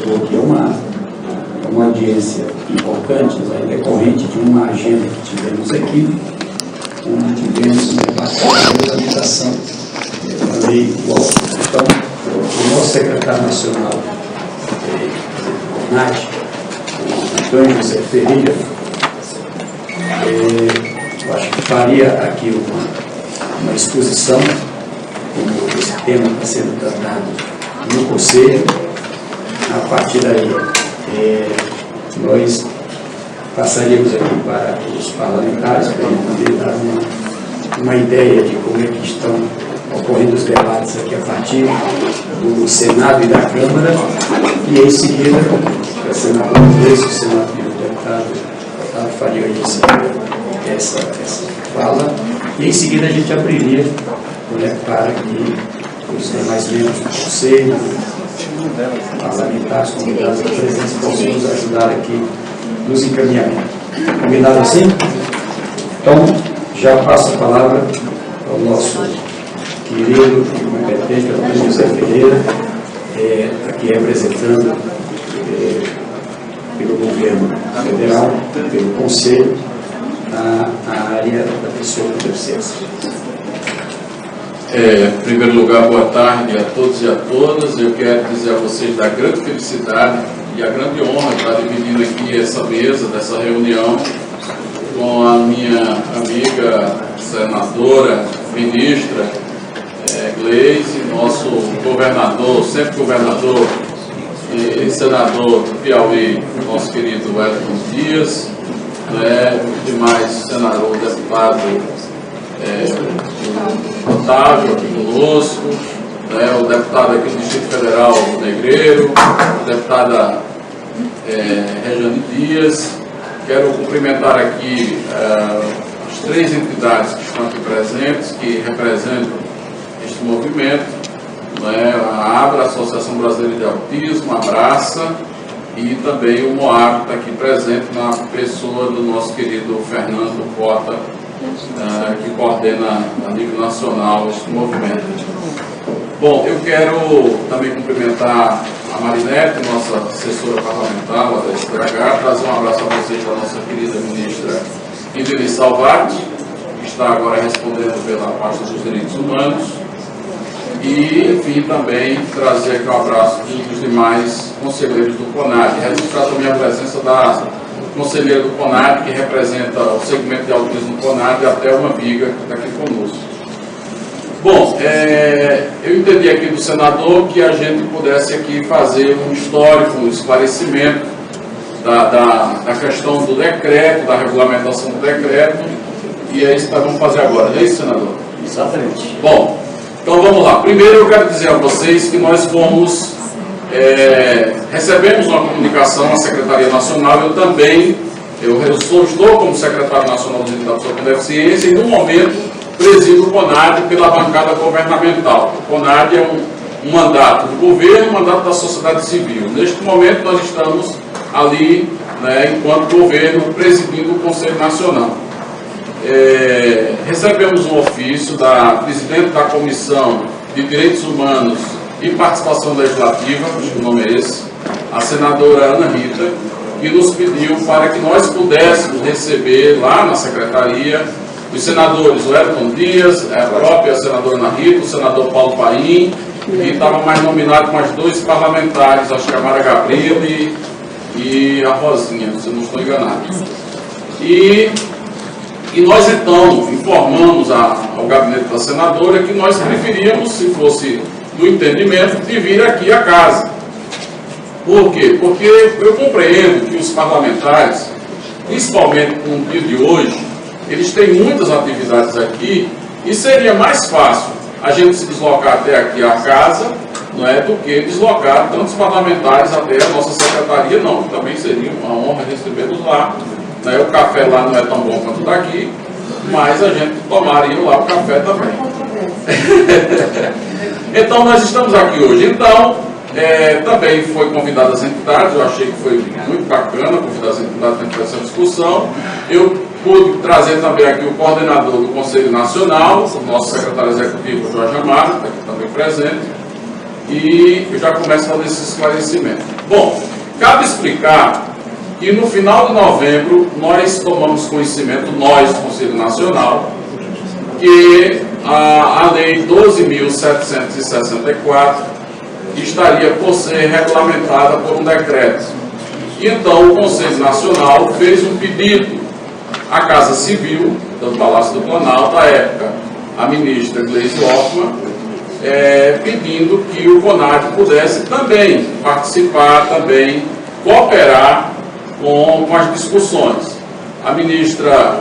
porque é uma audiência importante, decorrente de uma agenda que tivemos aqui, onde tivemos uma parte da habitação da lei igual. Então, o nosso secretário nacional, NAT, Antônio José Ferreira, eu acho que faria aqui uma exposição, como esse tema está sendo tratado no Conselho. A partir daí, nós passaríamos aqui para os parlamentares, para ele poder dar uma ideia de como é que estão ocorrendo os debates aqui a partir do Senado e da Câmara, e em seguida, o senador inglês, o senador e o deputado faria essa fala, e em seguida a gente abriria, para que os demais membros do Conselho, parlamentares, convidados da presença, possam nos ajudar aqui nos encaminhamentos. Combinado assim? Então, já passo a palavra ao nosso querido e competente Antônio José Ferreira, aqui representando pelo governo federal, pelo Conselho, a área da pessoa com deficiência. Em primeiro lugar, boa tarde a todos e a todas. Eu quero dizer a vocês da grande felicidade e a grande honra de estar dividindo aqui essa mesa, dessa reunião, com a minha amiga senadora, ministra Gleisi, nosso governador, sempre governador e senador do Piauí, nosso querido Wellington Dias, demais senador, deputado Otávio aqui conosco, o deputado aqui do Distrito Federal, Negreiro, a deputada Rejane Dias. Quero cumprimentar aqui as três entidades que estão aqui presentes, que representam este movimento, a ABRA, Associação Brasileira de Autismo, a Abraça, e também o MOAB, que está aqui presente na pessoa do nosso querido Fernando Cota, que coordena a nível nacional este movimento. Bom, eu quero também cumprimentar a Marinete, nossa assessora parlamentar, lá da SPH, trazer um abraço a vocês da nossa querida ministra Indeli Salvati, que está agora respondendo pela pasta dos direitos humanos, e, enfim, também trazer aqui um abraço dos demais conselheiros do CONAD, registrar também a presença da conselheira do CONAD, que representa o segmento de autismo do CONAD, e a Thelma Viga, que está aqui conosco. Bom, eu entendi aqui do senador que a gente pudesse aqui fazer um histórico, um esclarecimento da questão do decreto, da regulamentação do decreto, e é isso que nós vamos fazer agora, não é isso, senador? Exatamente. Bom, então vamos lá. Primeiro eu quero dizer a vocês que nós recebemos uma comunicação na Secretaria Nacional. Eu estou como secretário nacional de direito da pessoa com deficiência e, no momento, presido o CONAD pela bancada governamental. O CONAD é um mandato do governo, um mandato da sociedade civil. Neste momento, nós estamos ali, enquanto governo, presidindo o Conselho Nacional. Recebemos um ofício da presidente da Comissão de Direitos Humanos e Participação Legislativa, acho que o nome é esse, a senadora Ana Rita, que nos pediu para que nós pudéssemos receber lá na secretaria os senadores Wellington Dias, a própria senadora Ana Rita, o senador Paulo Paim, e estava mais nominado mais dois parlamentares, acho que a Mara Gabriel e a Rosinha, se eu não estou enganado. E nós então informamos ao gabinete da senadora que nós preferíamos, se fosse do entendimento, de vir aqui à casa. Por quê? Porque eu compreendo que os parlamentares, principalmente no dia de hoje, eles têm muitas atividades aqui e seria mais fácil a gente se deslocar até aqui à casa, do que deslocar tantos parlamentares até a nossa secretaria, não, que também seria uma honra recebê-los lá. O café lá não é tão bom quanto daqui, mas a gente tomaria lá o café também. Então, nós estamos aqui hoje. Então, também foi convidado as entidades, eu achei que foi muito bacana convidar as entidades para essa discussão. Eu pude trazer também aqui o coordenador do Conselho Nacional, o nosso secretário executivo, Jorge Amaro, que está aqui também presente, e eu já começo a fazer esse esclarecimento. Bom, cabe explicar que no final de novembro nós tomamos conhecimento, nós, Conselho Nacional, que a Lei 12.764 estaria por ser regulamentada por um decreto. E então o Conselho Nacional fez um pedido à Casa Civil do Palácio do Planalto, à época, a ministra Gleisi Hoffmann, pedindo que o CONAD pudesse também participar, também cooperar com as discussões. A ministra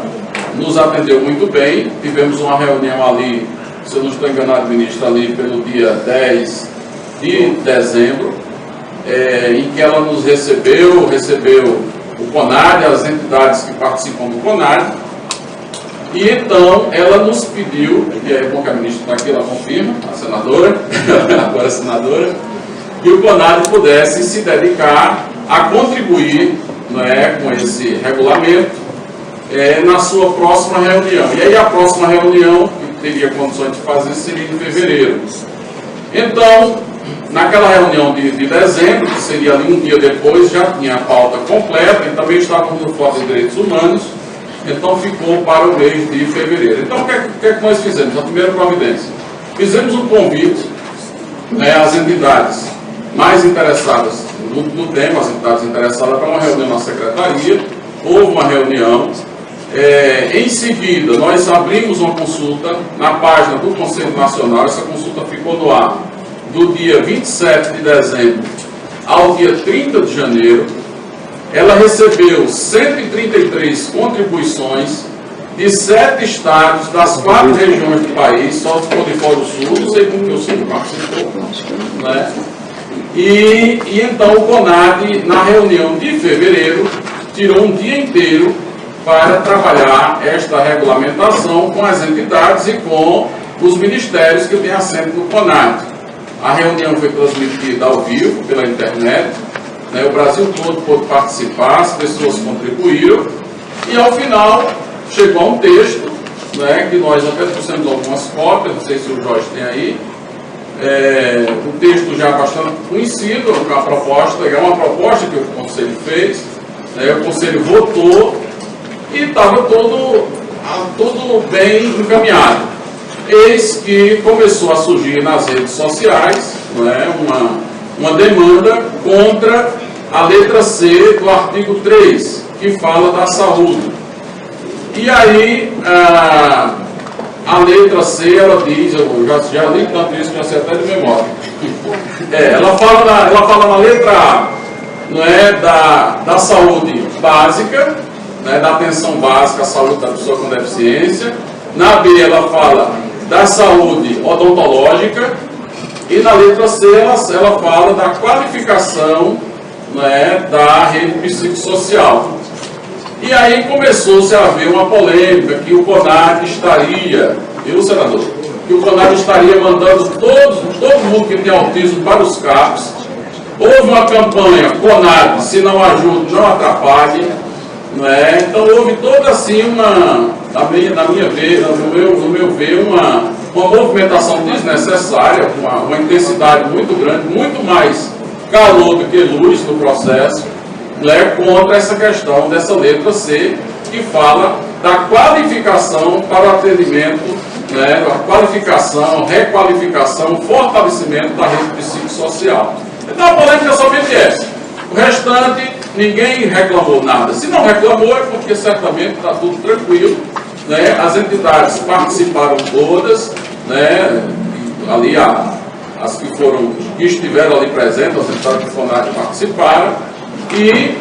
nos atendeu muito bem, tivemos uma reunião ali, se eu não estou enganado, ministra, ali pelo dia 10 de dezembro, em que ela nos recebeu o CONAD, as entidades que participam do CONAD, e então ela nos pediu, e é bom que a ministra está aqui, ela confirma, a senadora, agora a senadora, que o CONAD pudesse se dedicar a contribuir, não é, com esse regulamento na sua próxima reunião. E aí a próxima reunião, que teria condições de fazer, seria em fevereiro. Então, naquela reunião de dezembro, que seria ali um dia depois, já tinha a pauta completa, e também estávamos no Fórum de Direitos Humanos, então ficou para o mês de fevereiro. Então, o que é que nós fizemos? A primeira providência. Fizemos um convite às entidades mais interessadas no tema, as entidades interessadas, para uma reunião na secretaria. Houve uma reunião. Em seguida, nós abrimos uma consulta na página do Conselho Nacional. Essa consulta ficou no ar do dia 27 de dezembro ao dia 30 de janeiro. Ela recebeu 133 contribuições de 7 estados, das 4 regiões do país, só ficou de fora o Sul, não sei como que o Sul participou, né? E então o CONAD, na reunião de fevereiro, tirou um dia inteiro para trabalhar esta regulamentação com as entidades e com os ministérios que têm assento no CONAD. A reunião foi transmitida ao vivo pela internet, né? O Brasil todo pôde participar, as pessoas contribuíram, e ao final chegou a um texto, né, que nós até trouxemos algumas cópias, não sei se o Jorge tem aí, um texto já bastante conhecido, a proposta, é uma proposta que o Conselho fez, né, o Conselho votou e estava tudo bem encaminhado. Eis que começou a surgir nas redes sociais, né, uma demanda contra a letra C do artigo 3, que fala da saúde. E aí, a letra C, ela diz, eu já li tanto isso, já sei até de memória. Ela fala na letra A, não é, da saúde básica, né, da atenção básica à saúde da pessoa com deficiência. Na B, ela fala da saúde odontológica. E na letra C, ela fala da qualificação, né, da rede psicossocial. E aí começou-se a haver uma polêmica que o CONAD estaria, viu, senador? Que o CONAD estaria mandando todo mundo que tem autismo para os CAPs. Houve uma campanha, CONAD, se não ajuda, não atrapalhe. Né? Então houve toda assim no meu ver, uma movimentação desnecessária, uma intensidade muito grande, muito mais calor do que luz no processo, né, contra essa questão dessa letra C, que fala da qualificação para o atendimento, né, a qualificação, requalificação, fortalecimento da rede psicossocial. Então a polêmica é somente essa. O restante, ninguém reclamou nada. Se não reclamou, é porque certamente está tudo tranquilo, né? As entidades participaram todas, né? Ali as que estiveram ali presentes, as entidades do CONAD participaram, e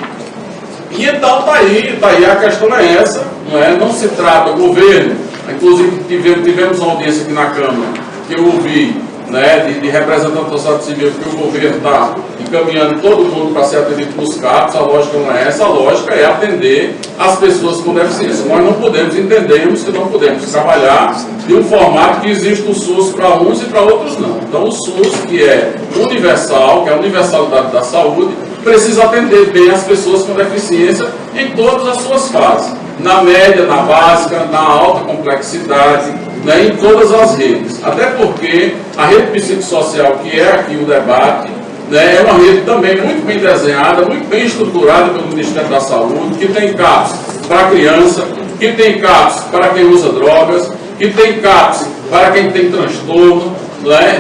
então está aí, a questão é essa, não é? Não se trata do governo, inclusive tivemos uma audiência aqui na Câmara, que eu ouvi, né, de representantes da sociedade civil, que o governo está encaminhando todo mundo para ser atendido pelos CAPs. A lógica não é essa, a lógica é atender as pessoas com deficiência. Nós não podemos, entendemos que não podemos trabalhar de um formato que existe o SUS para uns e para outros não. Então o SUS, que é universal, que é a universalidade da saúde, precisa atender bem as pessoas com deficiência em todas as suas fases. Na média, na básica, na alta complexidade, né, em todas as redes. Até porque a rede psicossocial, que é aqui o debate, né, é uma rede também muito bem desenhada, muito bem estruturada pelo Ministério da Saúde, que tem CAPS para criança, que tem CAPS para quem usa drogas, que tem CAPS para quem tem transtorno.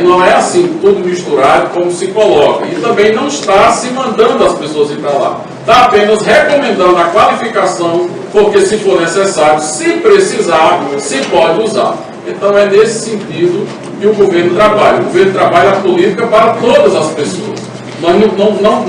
Não é assim, tudo misturado como se coloca. E também não está se mandando as pessoas ir para lá. Está apenas recomendando a qualificação, porque se for necessário, se precisar, se pode usar. Então é nesse sentido que o governo trabalha. O governo trabalha a política para todas as pessoas. Nós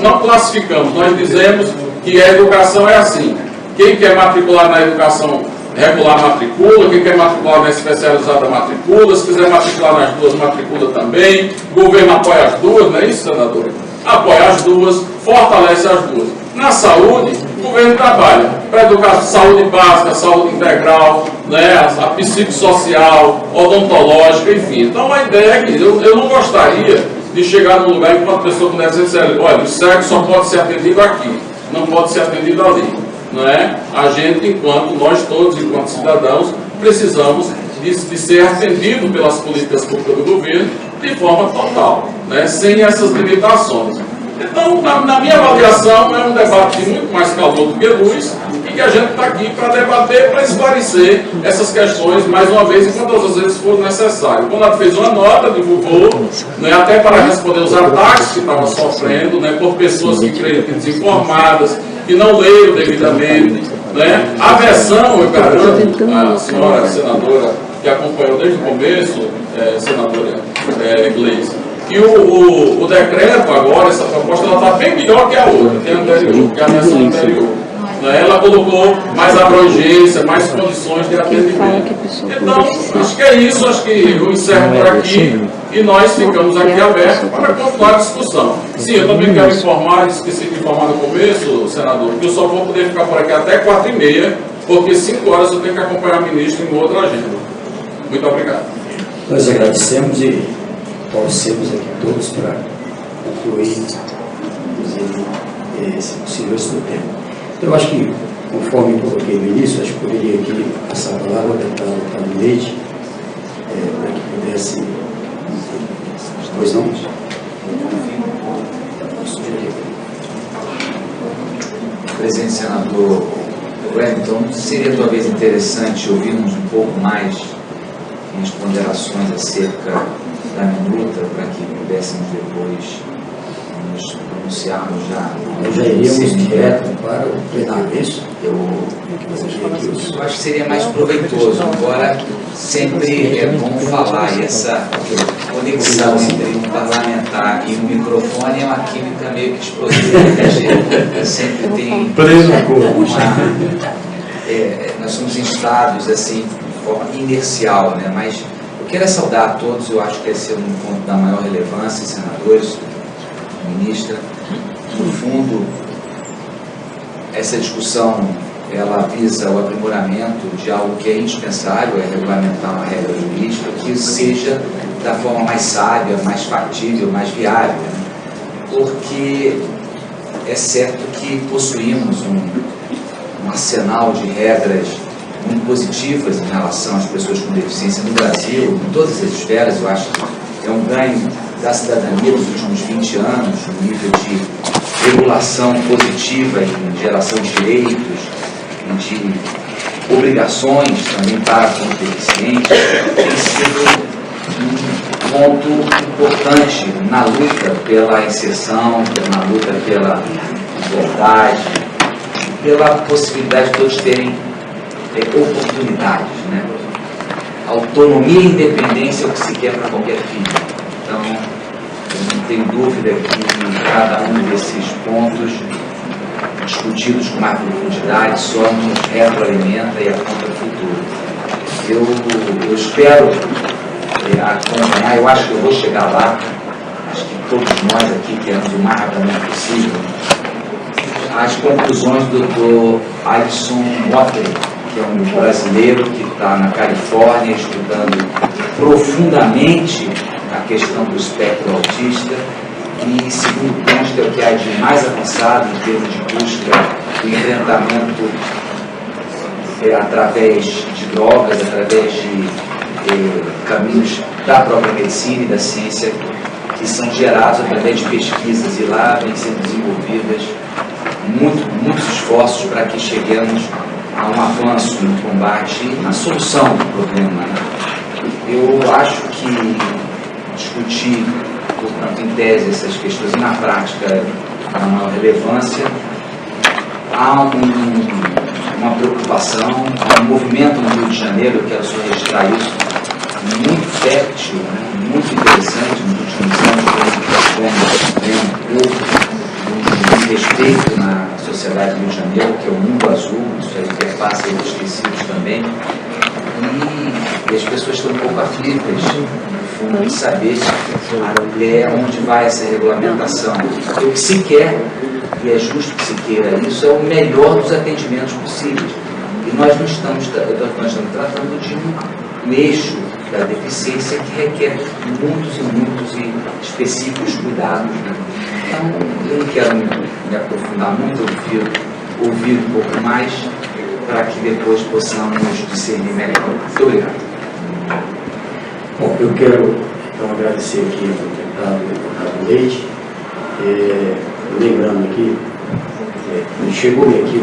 não classificamos, nós dizemos que a educação é assim. Quem quer matricular na educação regular matricula, quem quer matricular na especializada matricula, se quiser matricular nas duas, matricula também. O governo apoia as duas, não é isso, senadora? Apoia as duas, fortalece as duas. Na saúde, o governo trabalha para educar saúde básica, saúde integral, né, a psicossocial, odontológica, enfim. Então a ideia é que eu não gostaria de chegar num lugar em que uma pessoa com deficiência, olha, o cego só pode ser atendido aqui, não pode ser atendido ali. Não é? A gente, enquanto nós todos, enquanto cidadãos, precisamos de ser atendido pelas políticas públicas do governo de forma total, né? Sem essas limitações. Então, na minha avaliação, é um debate muito mais calor do que luz e que a gente está aqui para debater, para esclarecer essas questões, mais uma vez, e quantas vezes for necessário. Quando ela fez uma nota, divulgou, né, até para responder os ataques que estavam sofrendo, né, por pessoas que creem que desinformadas, que não leram devidamente, né? A versão, eu garanto, a senhora senadora que acompanhou desde o começo, senadora Gleice, que o decreto agora, essa proposta, ela está bem melhor que a outra, que a anterior, que a versão anterior. Né? Ela colocou mais abrangência, mais condições de atendimento. Então, acho que é isso, acho que eu encerro por aqui e nós ficamos aqui abertos para continuar a discussão. Sim, eu também quero informar, esqueci de informar no começo, senador, que eu só vou poder ficar por aqui até 4h30, porque 5 horas eu tenho que acompanhar o ministro em outra agenda. Muito obrigado. Nós agradecemos e torcemos aqui todos para concluir, inclusive, se possível, esse tempo. Eu acho que, conforme eu coloquei no início, acho que poderia aqui passar a palavra ao deputado Otávio Leite, para que pudesse. Pois não? Presidente senador Wellington, seria talvez interessante ouvirmos um pouco mais as ponderações acerca da minuta, para que pudéssemos depois nos pronunciarmos já. Nós já iríamos direto para o plenário, isso? Eu acho que seria mais proveitoso, embora sempre é bom falar, e essa conexão entre um parlamentar e um microfone é uma química meio que explosiva. Sempre tem nós somos instados assim, de forma inercial, né? Mas eu quero saudar a todos, eu acho que esse é um ponto da maior relevância, senadores, ministra. No fundo, essa discussão ela visa o aprimoramento de algo que é indispensável, é regulamentar uma regra jurídica que seja da forma mais sábia, mais factível, mais viável, né? Porque é certo que possuímos um arsenal de regras muito positivas em relação às pessoas com deficiência no Brasil, em todas as esferas. Eu acho que é um ganho da cidadania nos últimos 20 anos, no nível de regulação positiva em geração de direitos e de obrigações também para com os deficientes. Tem sido um ponto importante na luta pela inserção, na luta pela igualdade, pela possibilidade de todos terem oportunidades, né? Autonomia e independência é o que se quer para qualquer filho. Então, eu não tenho dúvida que cada um desses pontos, discutidos com mais profundidade, só nos retroalimenta e aponta o futuro. Eu espero acompanhar, eu acho que eu vou chegar lá, acho que todos nós aqui queremos o mais rapidamente possível, as conclusões do Dr. Alisson Motley, que é um brasileiro que está na Califórnia estudando profundamente a questão do espectro autista e, segundo consta, é o que há de mais avançado em termos de busca do enfrentamento através de drogas, através de caminhos da própria medicina e da ciência que são gerados através de pesquisas, e lá vêm sendo desenvolvidas muitos esforços para que cheguemos a um avanço no combate e na solução do problema, né? Eu acho que discutir, portanto, em tese essas questões e na prática a maior relevância, há uma preocupação, há um movimento no Rio de Janeiro, eu quero só registrar isso, muito fértil, né, muito interessante nos últimos anos, um respeito na sociedade do Rio de Janeiro, que é o mundo azul, isso aí perpassa os esquecidos também, e as pessoas estão um pouco aflitas, no fundo, de saber até onde vai essa regulamentação. O que se quer, e é justo que se queira isso, é o melhor dos atendimentos possíveis. E nós não estamos tratando de um eixo da deficiência que requer muitos e específicos cuidados. Então, eu não quero me aprofundar muito, ouvir um pouco mais, para que depois possamos discernir melhor. Muito obrigado. Bom, eu quero então agradecer aqui ao deputado Leite, lembrando aqui, chegou-me aqui,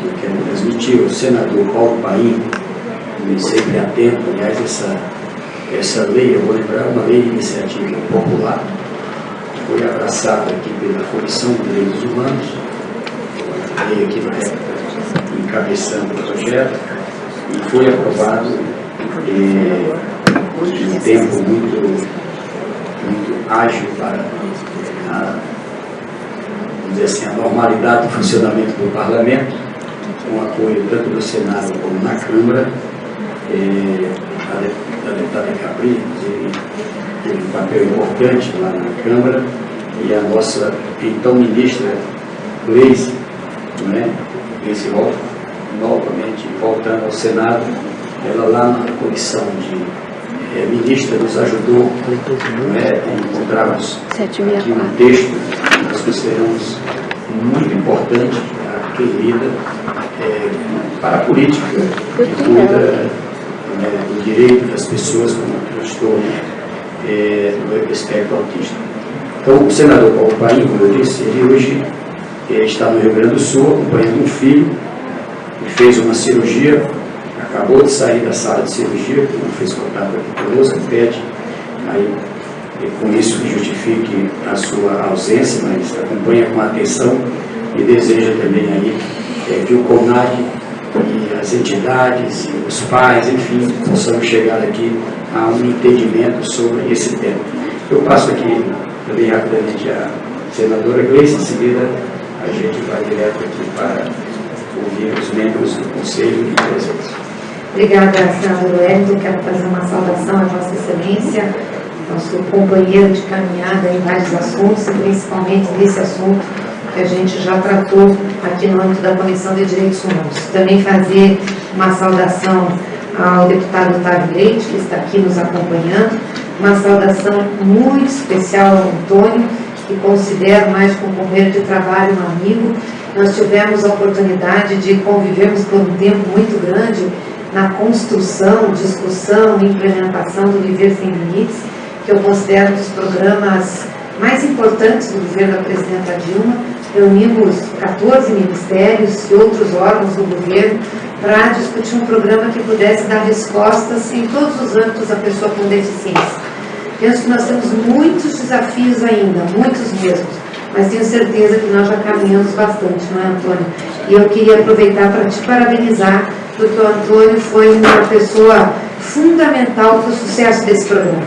eu quero transmitir, o senador Paulo Paim, sempre atento, aliás, essa lei, eu vou lembrar, uma lei de iniciativa popular, foi abraçada aqui pela Comissão de Direitos Humanos, veio aqui na época encabeçando o projeto, e foi aprovado em um tempo muito ágil para vamos dizer assim, a normalidade do funcionamento do Parlamento, com apoio tanto do Senado como na Câmara. A deputada Capri teve um papel importante lá na Câmara, e a nossa então ministra Gleisi, Gleisi Hoffmann, novamente voltando ao Senado, ela lá na comissão de ministra nos ajudou a encontrarmos aqui um texto que nós consideramos muito importante para quem lida para a política que cuida do direito das pessoas com transtorno do espectro autista. Então, o senador Paulo Paim, como eu disse, ele hoje está no Rio Grande do Sul acompanhando um filho que fez uma cirurgia, acabou de sair da sala de cirurgia, que não fez contato aqui conosco, pede aí, com isso que justifique a sua ausência, mas acompanha com atenção e deseja também aí que o CONAD e as entidades, e os pais, enfim, possamos chegar aqui a um entendimento sobre esse tema. Eu passo aqui também rapidamente a senadora Gleisi, em seguida a gente vai direto aqui para ouvir os membros do Conselho e presentes. Obrigada, senador Wellington. Quero fazer uma saudação à Vossa Excelência, nosso companheiro de caminhada em vários assuntos, e principalmente nesse assunto que a gente já tratou aqui no âmbito da Comissão de Direitos Humanos. Também fazer uma saudação ao deputado Otávio Leite, que está aqui nos acompanhando, uma saudação muito especial ao Antônio, que considero mais como companheiro de trabalho, um amigo. Nós tivemos a oportunidade de convivermos por um tempo muito grande na construção, discussão e implementação do Viver Sem Limites, que eu considero um dos programas mais importantes do governo da presidenta Dilma. Reunimos 14 ministérios e outros órgãos do governo para discutir um programa que pudesse dar respostas em todos os âmbitos da pessoa com deficiência. Penso que nós temos muitos desafios ainda, muitos mesmos, mas tenho certeza que nós já caminhamos bastante, não é, Antônio? E eu queria aproveitar para te parabenizar, porque o Antônio foi uma pessoa fundamental para o sucesso desse programa.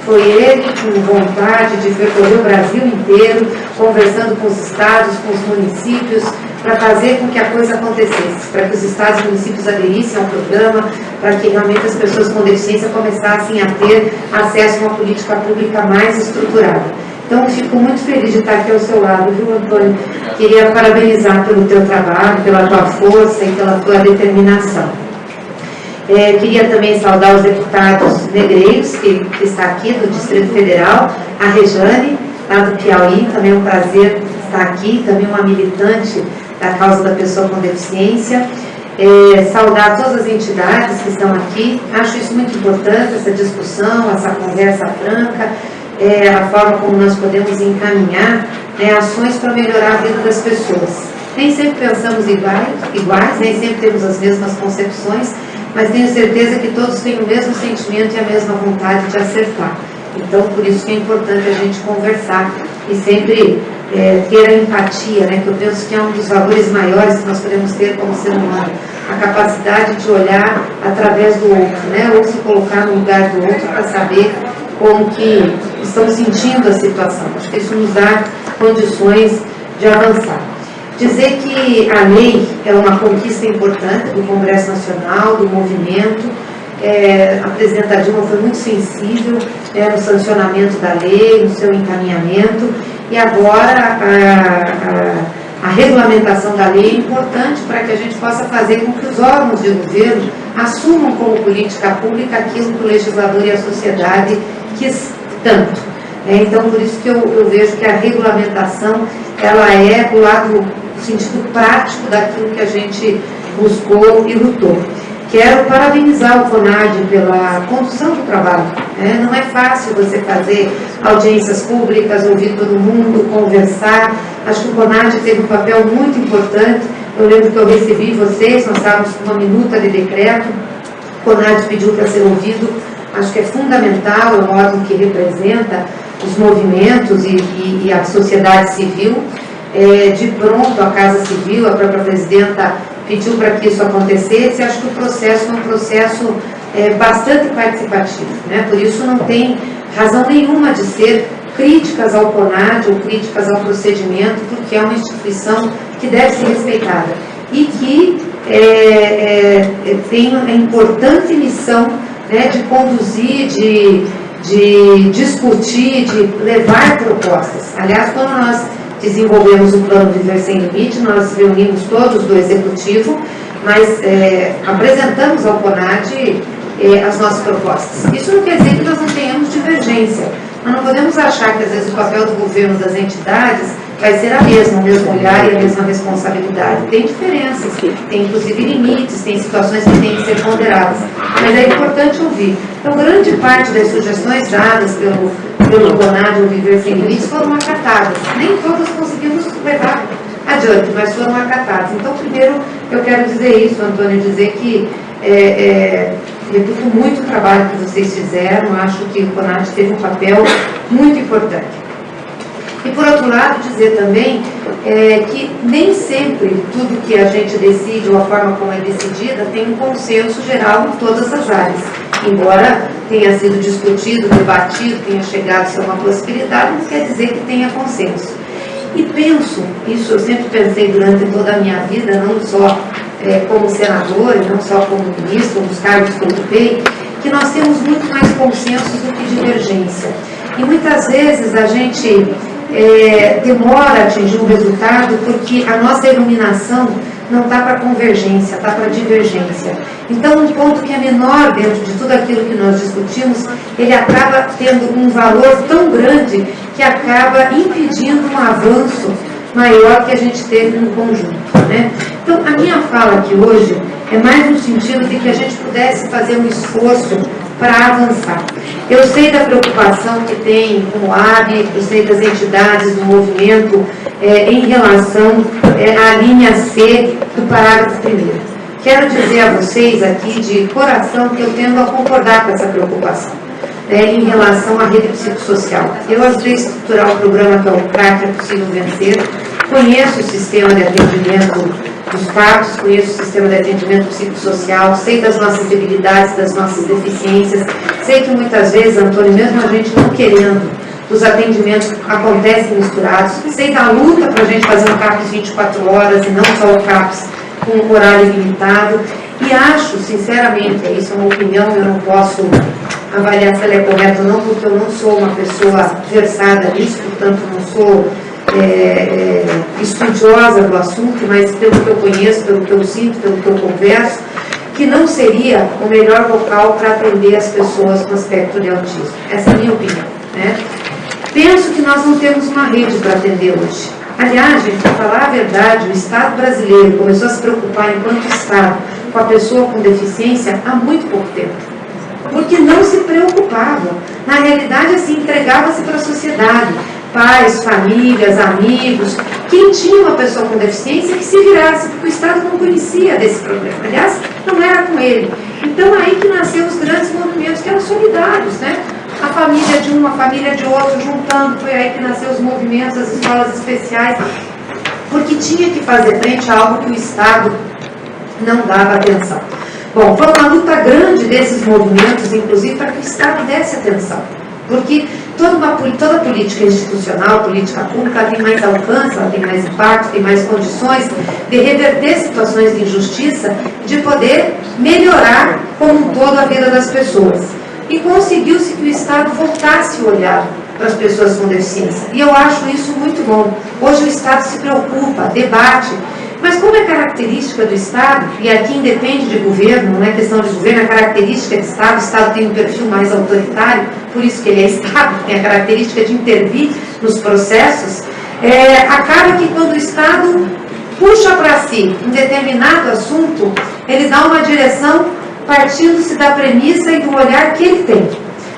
Foi ele com vontade de percorrer o Brasil inteiro, conversando com os estados, com os municípios, para fazer com que a coisa acontecesse, para que os estados e municípios aderissem ao programa, para que realmente as pessoas com deficiência começassem a ter acesso a uma política pública mais estruturada. Então, fico muito feliz de estar aqui ao seu lado, viu, Antônio? Queria parabenizar pelo teu trabalho, pela tua força e pela tua determinação. Queria também saudar os deputados negreiros, que está aqui do Distrito Federal, a Rejane, lá do Piauí, também é um prazer estar aqui, também uma militante da causa da pessoa com deficiência. saudar todas as entidades que estão aqui. Acho isso muito importante, essa discussão, essa conversa franca, a forma como nós podemos encaminhar ações para melhorar a vida das pessoas. Nem sempre pensamos iguais, nem sempre temos as mesmas concepções, mas tenho certeza que todos têm o mesmo sentimento e a mesma vontade de acertar. Então, por isso que é importante a gente conversar e sempre ter a empatia, que eu penso que é um dos valores maiores que nós podemos ter como ser humano, a capacidade de olhar através do outro, ou se colocar no lugar do outro para saber como que estão sentindo a situação. Acho que isso nos dá condições de avançar. Dizer que a lei é uma conquista importante do Congresso Nacional, do movimento. A presidenta Dilma foi muito sensível no sancionamento da lei, no seu encaminhamento, e agora a regulamentação da lei é importante para que a gente possa fazer com que os órgãos de governo assumam como política pública aquilo que o legislador e a sociedade quis tanto. Então, por isso que eu vejo que a regulamentação ela é do lado, no sentido prático daquilo que a gente buscou e lutou. Quero parabenizar o CONAD pela condução do trabalho. Não é fácil você fazer audiências públicas, ouvir todo mundo, conversar. Acho que o CONAD teve um papel muito importante. Eu lembro que eu recebi vocês, nós estávamos com uma minuta de decreto. O CONAD pediu para ser ouvido. Acho que é fundamental, é um órgão que representa os movimentos e a sociedade civil. De pronto, a Casa Civil, a própria presidenta pediu para que isso acontecesse. Acho que o processo é um processo bastante participativo, Por isso não tem razão nenhuma de ser críticas ao CONAD ou críticas ao procedimento, porque é uma instituição que deve ser respeitada e que tem a importante missão de conduzir, de discutir, de levar propostas. Aliás, quando nós desenvolvemos o plano Viver Sem Limite, nós reunimos todos do Executivo, mas apresentamos ao CONAD as nossas propostas. Isso não quer dizer que nós não tenhamos divergência. Nós não podemos achar que, às vezes, o papel do governo, das entidades, vai ser o mesmo olhar e a mesma responsabilidade. Tem diferenças, tem inclusive limites, tem situações que têm que ser ponderadas. Mas é importante ouvir. Então, grande parte das sugestões dadas pelo CONAD, o Viver Sem Limites, foram acatadas. Nem todas conseguimos levar adiante, mas foram acatadas. Então, primeiro, eu quero dizer isso, Antônio, dizer que reputo muito o trabalho que vocês fizeram. Acho que o CONAD teve um papel muito importante. E, por outro lado, dizer também que nem sempre tudo que a gente decide ou a forma como é decidida tem um consenso geral em todas as áreas. Embora tenha sido discutido, debatido, tenha chegado a ser uma possibilidade, não quer dizer que tenha consenso. E penso, isso eu sempre pensei durante toda a minha vida, não só como senador, não só como ministro, nos cargos que eu ocupei, que nós temos muito mais consenso do que divergência. E muitas vezes a gente demora a atingir um resultado porque a nossa iluminação não está para convergência, está para divergência. Então, um ponto que é menor dentro de tudo aquilo que nós discutimos, ele acaba tendo um valor tão grande que acaba impedindo um avanço maior que a gente teve no conjunto, Então, a minha fala aqui hoje é mais no sentido de que a gente pudesse fazer um esforço para avançar. Eu sei da preocupação que tem com o AB, eu sei das entidades do movimento em relação à linha C do parágrafo 1º. Quero dizer a vocês aqui de coração que eu tendo a concordar com essa preocupação em relação à rede psicossocial. Eu ajudei a estruturar o programa que é o CRAC, É Possível Vencer, conheço o sistema de atendimento dos CAPs, conheço o sistema de atendimento psicossocial, sei das nossas debilidades, das nossas deficiências, sei que muitas vezes, Antônio, mesmo a gente não querendo, os atendimentos acontecem misturados, sei da luta para a gente fazer um CAPs 24 horas e não só o CAPs com um horário limitado, e acho, sinceramente, isso é uma opinião, eu não posso avaliar se ela é correta ou não, porque eu não sou uma pessoa versada nisso, portanto não sou estudiosa do assunto, mas pelo que eu conheço, pelo que eu sinto, pelo que eu converso, que não seria o melhor local para atender as pessoas com aspecto de autismo. Essa é a minha opinião. Penso que nós não temos uma rede para atender hoje. Aliás, gente, para falar a verdade, o Estado brasileiro começou a se preocupar enquanto Estado com a pessoa com deficiência há muito pouco tempo. Porque não se preocupava. Na realidade, assim, entregava-se para a sociedade. Pais, famílias, amigos, quem tinha uma pessoa com deficiência que se virasse, porque o Estado não conhecia desse problema. Aliás, não era com ele. Então, aí que nasceram os grandes movimentos, que eram solidários, né? A família de um, a família de outro, juntando, foi aí que nasceram os movimentos, as escolas especiais, porque tinha que fazer frente a algo que o Estado não dava atenção. Bom, foi uma luta grande desses movimentos, inclusive, para que o Estado desse atenção, porque toda política institucional, política pública, tem mais alcance, ela tem mais impacto, tem mais condições de reverter situações de injustiça, de poder melhorar como um todo a vida das pessoas. E conseguiu-se que o Estado voltasse a olhar para as pessoas com deficiência. E eu acho isso muito bom. Hoje o Estado se preocupa, debate, mas como é característica do Estado, e aqui independe de governo, não é questão de governo, é característica de Estado, o Estado tem um perfil mais autoritário, por isso que ele é Estado, tem a característica de intervir nos processos, acaba que quando o Estado puxa para si um determinado assunto, ele dá uma direção partindo-se da premissa e do olhar que ele tem.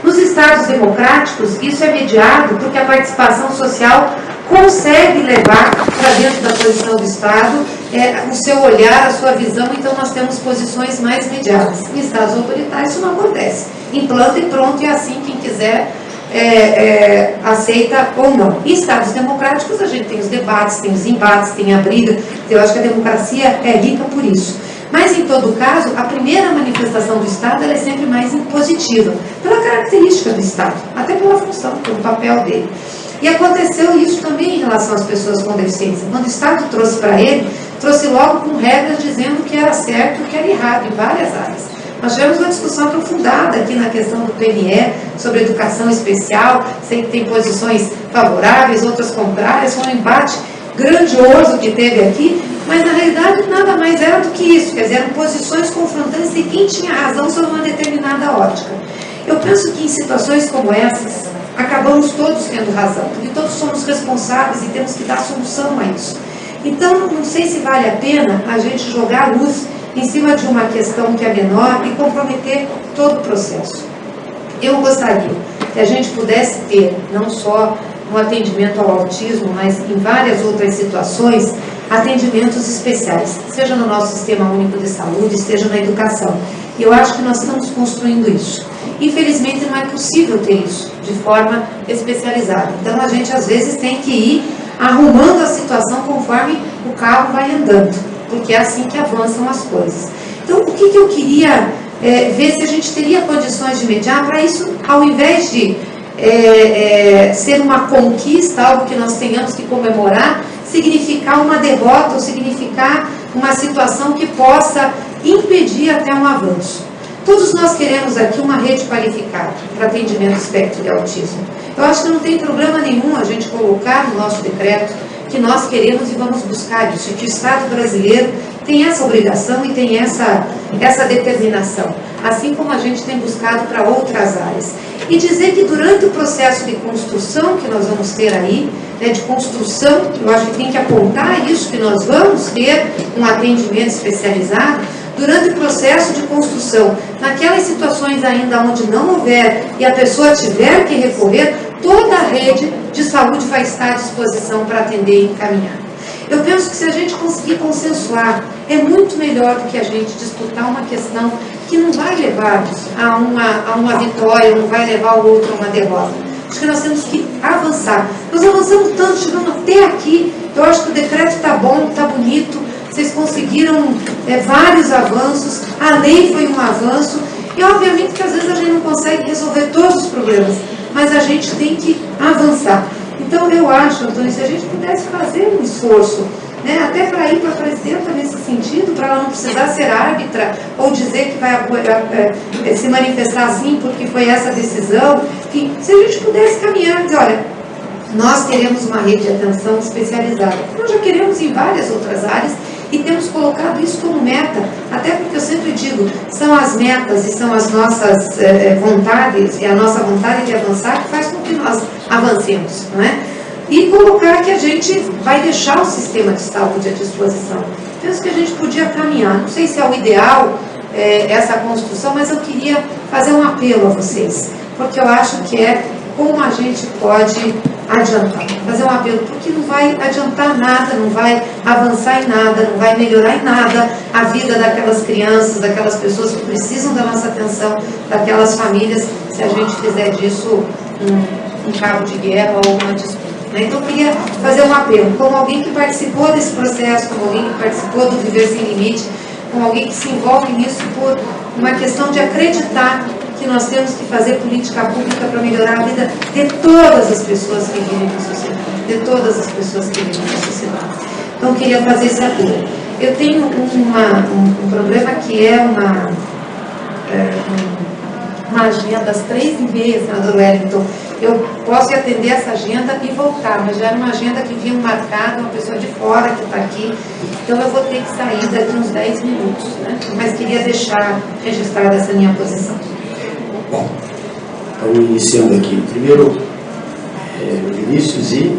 Nos Estados democráticos, isso é mediado porque a participação social consegue levar para dentro da posição do Estado o seu olhar, a sua visão, então nós temos posições mais mediadas. Em Estados autoritários isso não acontece. Implanta e pronto, e assim quem quiser aceita ou não. Em Estados democráticos a gente tem os debates, tem os embates, tem a briga. Eu acho que a democracia é rica por isso. Mas, em todo caso, a primeira manifestação do Estado ela é sempre mais impositiva, pela característica do Estado, até pela função, pelo papel dele. E aconteceu isso também em relação às pessoas com deficiência. Quando o Estado trouxe para ele, trouxe logo com regras dizendo o que era certo e o que era errado em várias áreas. Nós tivemos uma discussão aprofundada aqui na questão do PNE, sobre educação especial, sempre tem posições favoráveis, outras contrárias, foi um embate grandioso que teve aqui, mas na realidade nada mais era do que isso, quer dizer, eram posições confrontantes de quem tinha razão sobre uma determinada ótica. Eu penso que em situações como essas, acabamos todos tendo razão, porque todos somos responsáveis e temos que dar solução a isso. Então, não sei se vale a pena a gente jogar luz em cima de uma questão que é menor e comprometer todo o processo. Eu gostaria que a gente pudesse ter, não só no atendimento ao autismo, mas em várias outras situações, atendimentos especiais, seja no nosso Sistema Único de Saúde, seja na educação. E eu acho que nós estamos construindo isso. Infelizmente não é possível ter isso de forma especializada. Então a gente às vezes tem que ir arrumando a situação conforme o carro vai andando, porque é assim que avançam as coisas. Então o que eu queria ver se a gente teria condições de mediar para isso, ao invés de ser uma conquista, algo que nós tenhamos que comemorar, significar uma derrota ou significar uma situação que possa impedir até um avanço. Todos nós queremos aqui uma rede qualificada para atendimento do espectro de autismo. Eu acho que não tem problema nenhum a gente colocar no nosso decreto que nós queremos e vamos buscar isso, que o Estado brasileiro tem essa obrigação e tem essa determinação, assim como a gente tem buscado para outras áreas. E dizer que durante o processo de construção que nós vamos ter aí, de construção, eu acho que tem que apontar isso, que nós vamos ter um atendimento especializado, durante o processo de construção, naquelas situações ainda onde não houver e a pessoa tiver que recorrer, toda a rede de saúde vai estar à disposição para atender e encaminhar. Eu penso que se a gente conseguir consensuar, é muito melhor do que a gente disputar uma questão que não vai levar a uma vitória, não vai levar o outro a uma derrota. Acho que nós temos que avançar. Nós avançamos tanto, chegamos até aqui, eu acho que o decreto está bom, está bonito, vocês conseguiram vários avanços, a lei foi um avanço, e obviamente que às vezes a gente não consegue resolver todos os problemas, mas a gente tem que avançar. Então eu acho, Antônio, se a gente pudesse fazer um esforço, até para ir para a presidenta nesse sentido, para ela não precisar ser árbitra ou dizer que vai se manifestar assim porque foi essa decisão, que se a gente pudesse caminhar, dizer, olha, nós queremos uma rede de atenção especializada, nós já queremos em várias outras áreas, e temos colocado isso como meta, até porque eu sempre digo, são as metas e são as nossas vontades, e a nossa vontade de avançar que faz com que nós avancemos, não é? e colocar que a gente vai deixar o sistema de saúde à disposição. Penso que a gente podia caminhar, não sei se é o ideal essa construção, mas eu queria fazer um apelo a vocês, porque eu acho que é como a gente pode adiantar, fazer um apelo, porque não vai adiantar nada, não vai avançar em nada, não vai melhorar em nada a vida daquelas crianças, daquelas pessoas que precisam da nossa atenção, daquelas famílias, se a gente fizer disso um cabo de guerra ou uma disputa. Então eu queria fazer um apelo, como alguém que participou desse processo, como alguém que participou do Viver Sem Limite, como alguém que se envolve nisso por uma questão de acreditar que nós temos que fazer política pública para melhorar a vida de todas as pessoas que vivem na sociedade, de todas as pessoas que vivem na sociedade. Então eu queria fazer esse apelo. Eu tenho um problema que é uma agenda às 3h30, senador Wellington. Eu posso atender essa agenda e voltar, mas já era uma agenda que vinha marcada, uma pessoa de fora que está aqui, então eu vou ter que sair daqui uns 10 minutos, né? Mas queria deixar registrada essa minha posição. Bom, então iniciando aqui. Primeiro, o Vinícius e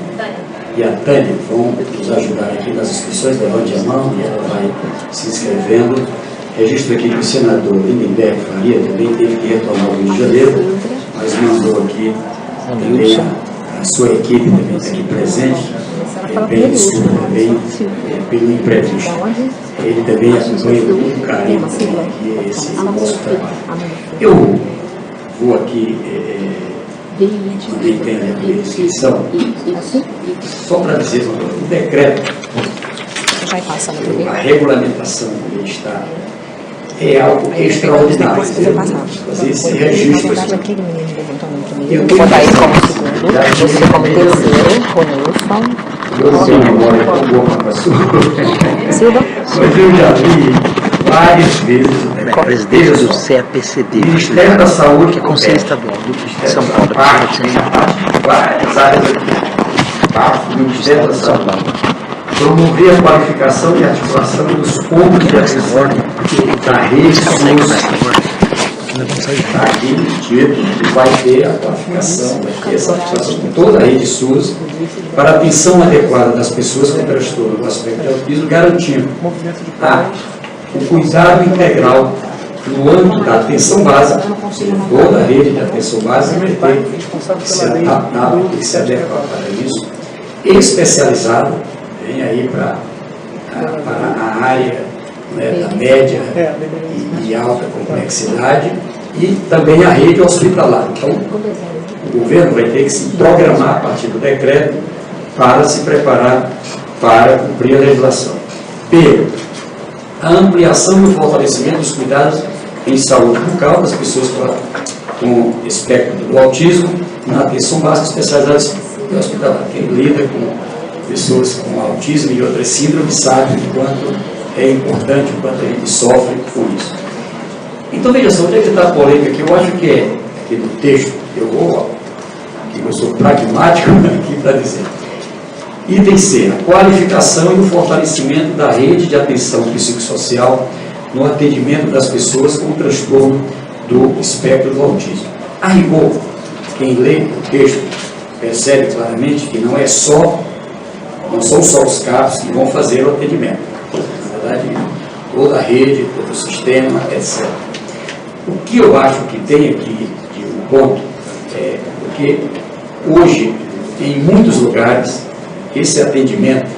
a Tânia vão nos ajudar aqui nas inscrições. Levante a mão e ela vai se inscrevendo. Registro aqui que o senador Lindenberg Faria também teve que retornar ao Rio de Janeiro, mas mandou aqui também a sua equipe também está aqui presente. Bem, desculpa também pelo imprevisto. Ele também acompanha com muito carinho aqui esse nosso trabalho. Eu vou aqui, quem tem a inscrição, só para dizer o decreto, a regulamentação que ele está, é algo extraordinário. Fazer esse registro. Eu vou botar ele como segundo, você como terceiro, Ronilson. Eu sei agora com boa para sua. Silva. Mas eu já vi várias vezes o decreto. Presidente do CEPCD, Ministério da Saúde, que é Conselho Estadual do São Paulo, várias áreas aqui. Ministério da Saúde. Promover a qualificação e articulação dos pontos de atenção da rede SUS. Está aqui dito que vai ter a qualificação, vai ter essa articulação com toda a rede SUS para a atenção adequada das pessoas com transtorno do aspecto de autismo, garantindo o cuidado integral no âmbito da atenção básica, toda a rede de atenção básica vai ter que se adaptar, tem que se adequar para isso, especializado, vem aí para a área, né, da média e alta complexidade, e também a rede hospitalar. Então, o governo vai ter que se programar a partir do decreto para se preparar para cumprir a legislação. B, a ampliação e o fortalecimento dos cuidados em saúde bucal das pessoas com espectro do autismo na atenção básica especializada e hospitalar. Quem lida com pessoas com autismo e outras síndromes sabe o quanto é importante, o quanto a gente sofre com isso. Então, veja só, onde é que está a polêmica aqui? Eu acho que é aqui no texto, eu sou pragmático aqui para dizer. Item C, a qualificação e o fortalecimento da rede de atenção psicossocial no atendimento das pessoas com transtorno do espectro do autismo. A rigor, quem lê o texto percebe claramente que não são só os CAPs que vão fazer o atendimento. Na verdade, toda a rede, todo o sistema, etc. O que eu acho que tem aqui de um ponto é porque hoje, em muitos lugares, esse atendimento,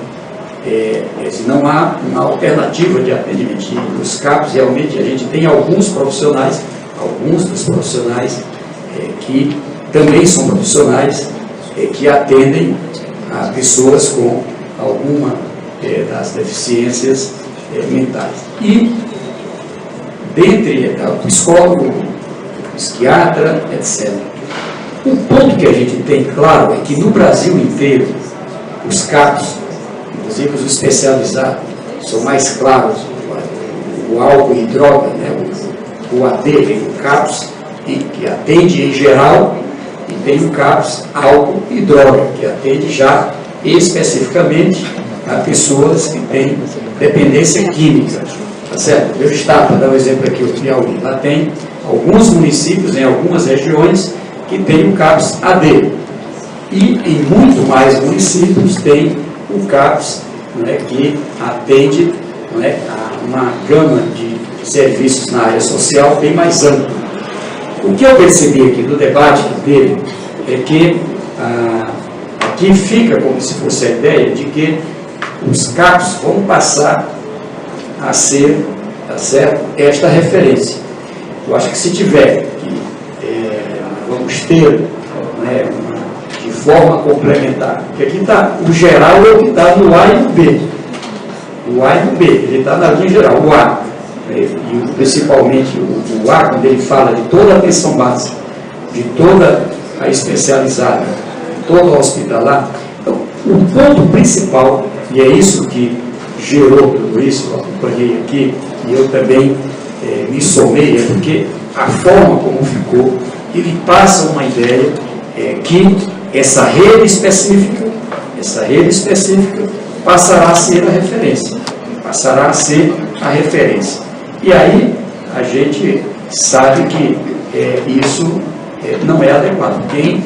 não há uma alternativa de atendimento. E nos CAPs, realmente, a gente tem alguns dos profissionais que também são profissionais que atendem a pessoas com alguma das deficiências mentais. E, dentre o psicólogo, o psiquiatra, etc. Um ponto que a gente tem claro é que no Brasil inteiro, os CAPs, inclusive os especializados, são mais claros. O álcool e droga, né? O AD, tem o CAPS, que atende em geral, e tem o CAPS álcool e droga, que atende já especificamente a pessoas que têm dependência química. Tá certo? Meu estado, para dar um exemplo aqui, o Piauí, lá tem alguns municípios, em algumas regiões, que tem o CAPS AD. E em muito mais municípios tem o CAPS, né, que atende, né, a uma gama de serviços na área social bem mais ampla. O que eu percebi aqui no debate que teve é que aqui fica como se fosse a ideia de que os CAPs vão passar a ser, tá certo, esta referência. Eu acho que se tiver vamos ter, né, de forma complementar, porque aqui está o geral é o que está no A e no B. O A e no B, ele está na linha geral. O A, e principalmente o A, quando ele fala de toda a atenção básica, de toda a especializada, de todo o hospitalar. Então, o ponto principal, e é isso que gerou tudo isso, eu acompanhei aqui, e eu também me somei, é porque a forma como ficou, ele passa uma ideia que essa rede específica passará a ser a referência. Passará a ser a referência. E aí a gente sabe que isso não é adequado. Quem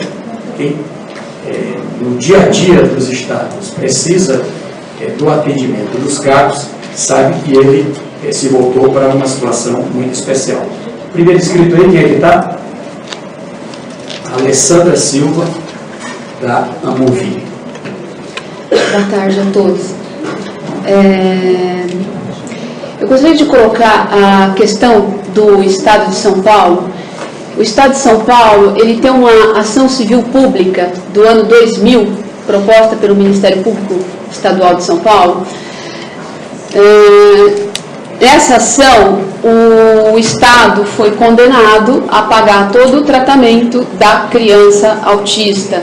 no dia a dia dos estados precisa do atendimento dos CAPs, sabe que ele se voltou para uma situação muito especial. Primeiro inscrito aí, quem é que está? Alessandra Silva, da Amovi. Boa tarde a todos. Eu gostaria de colocar a questão do Estado de São Paulo. O Estado de São Paulo, ele tem uma ação civil pública do ano 2000, proposta pelo Ministério Público Estadual de São Paulo. Nessa ação, o Estado foi condenado a pagar todo o tratamento da criança autista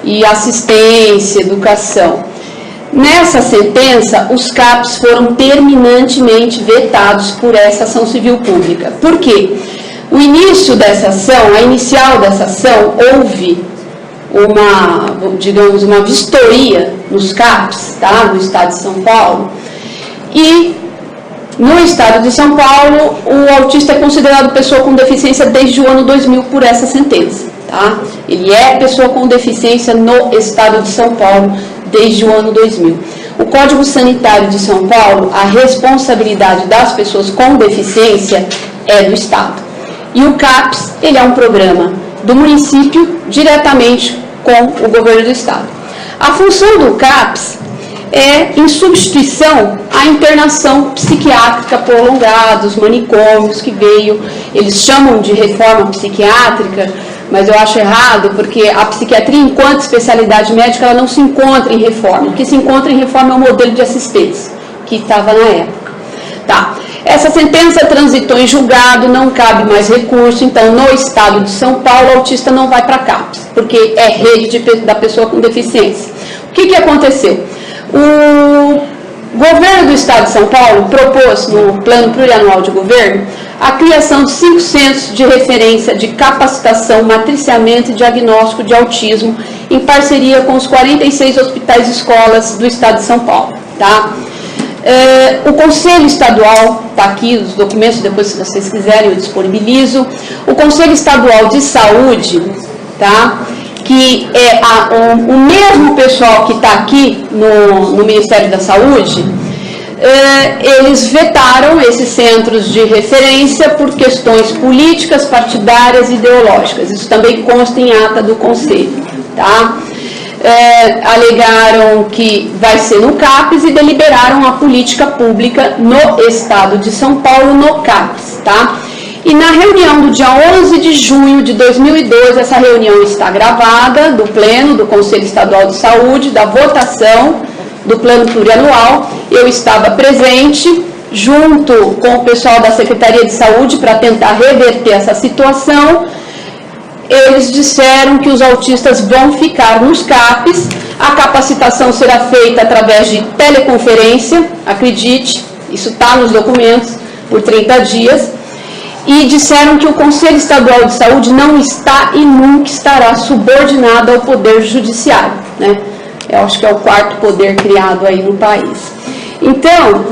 e assistência, educação. Nessa sentença, os CAPs foram terminantemente vetados por essa ação civil pública. Por quê? O início dessa ação, a inicial dessa ação, houve uma vistoria nos CAPs, tá, no Estado de São Paulo, e no Estado de São Paulo, o autista é considerado pessoa com deficiência desde o ano 2000 por essa sentença. Tá? Ele é pessoa com deficiência no Estado de São Paulo desde o ano 2000. O Código Sanitário de São Paulo, a responsabilidade das pessoas com deficiência é do Estado. E o CAPS, ele é um programa do município diretamente com o governo do Estado. A função do CAPS é em substituição à internação psiquiátrica prolongada, os manicômios que veio, eles chamam de reforma psiquiátrica, mas eu acho errado, porque a psiquiatria, enquanto especialidade médica, ela não se encontra em reforma. O que se encontra em reforma é o modelo de assistência, que estava na época. Tá. Essa sentença transitou em julgado, não cabe mais recurso, então no Estado de São Paulo, o autista não vai para CAPS, porque é rede da pessoa com deficiência. O que aconteceu? O governo do Estado de São Paulo propôs, no Plano Plurianual de Governo, a criação de 5 centros de referência de capacitação, matriciamento e diagnóstico de autismo, em parceria com os 46 hospitais e escolas do Estado de São Paulo. Tá? O Conselho Estadual, está aqui os documentos, depois se vocês quiserem eu disponibilizo. O Conselho Estadual de Saúde, tá? Que é o mesmo pessoal que está aqui no Ministério da Saúde, eles vetaram esses centros de referência por questões políticas, partidárias e ideológicas. Isso também consta em ata do Conselho. Tá? Alegaram que vai ser no CAPS e deliberaram a política pública no Estado de São Paulo, no CAPS. Tá? E na reunião do dia 11 de junho de 2002, essa reunião está gravada, do Pleno, do Conselho Estadual de Saúde, da votação do Plano Plurianual. Eu estava presente, junto com o pessoal da Secretaria de Saúde, para tentar reverter essa situação. Eles disseram que os autistas vão ficar nos CAPs, a capacitação será feita através de teleconferência, acredite, isso está nos documentos, por 30 dias. E disseram que o Conselho Estadual de Saúde não está e nunca estará subordinado ao Poder Judiciário, né? Eu acho que é o 4º poder criado aí no país. Então,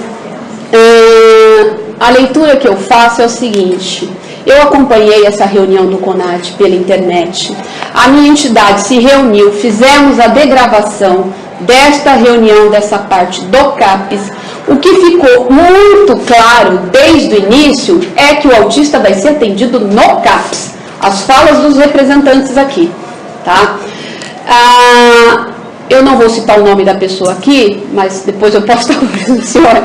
a leitura que eu faço é o seguinte: Eu acompanhei essa reunião do CONAD pela internet. A minha entidade se reuniu, fizemos a degravação desta reunião, dessa parte do CAPES. O que ficou muito claro desde o início é que o autista vai ser atendido no CAPES. As falas dos representantes aqui, tá? Eu não vou citar o nome da pessoa aqui, mas depois eu posso estar conversando com a senhora.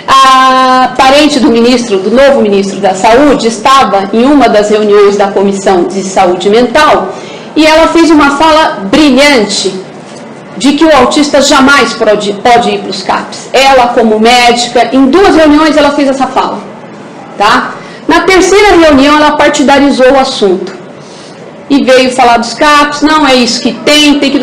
A parente do novo ministro da Saúde, estava em uma das reuniões da Comissão de Saúde Mental e ela fez uma fala brilhante de que o autista jamais pode ir para os CAPES. Ela, como médica, em 2 reuniões ela fez essa fala, tá? Na terceira reunião ela partidarizou o assunto e veio falar dos CAPES. Não é isso que tem que...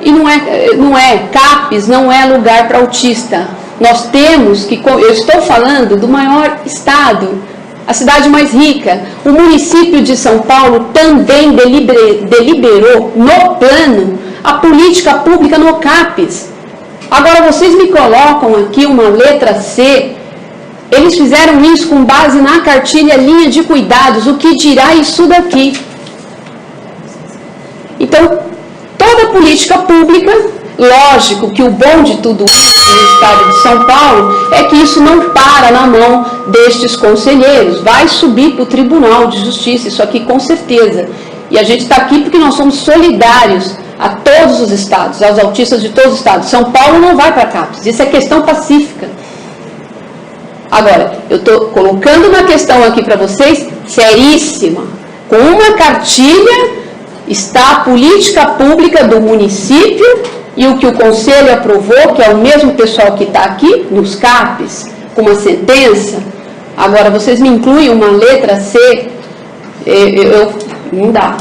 E não é CAPES, não é lugar para autista. Nós temos que, eu estou falando do maior estado, a cidade mais rica. O município de São Paulo também deliberou no plano a política pública no CAPES. Agora vocês me colocam aqui uma letra C. Eles fizeram isso com base na cartilha linha de cuidados. O que dirá isso daqui? Então, toda política pública, lógico que o bom de tudo isso no estado de São Paulo é que isso não para na mão destes conselheiros, vai subir para o Tribunal de Justiça, isso aqui com certeza. E a gente está aqui porque nós somos solidários a todos os estados, aos autistas de todos os estados. São Paulo não vai para CAPES, isso é questão pacífica. Agora, eu estou colocando uma questão aqui para vocês, seríssima, com uma cartilha. Está a política pública do município e o que o Conselho aprovou, que é o mesmo pessoal que está aqui, nos CAPES, com uma sentença. Agora, vocês me incluem uma letra C, não dá.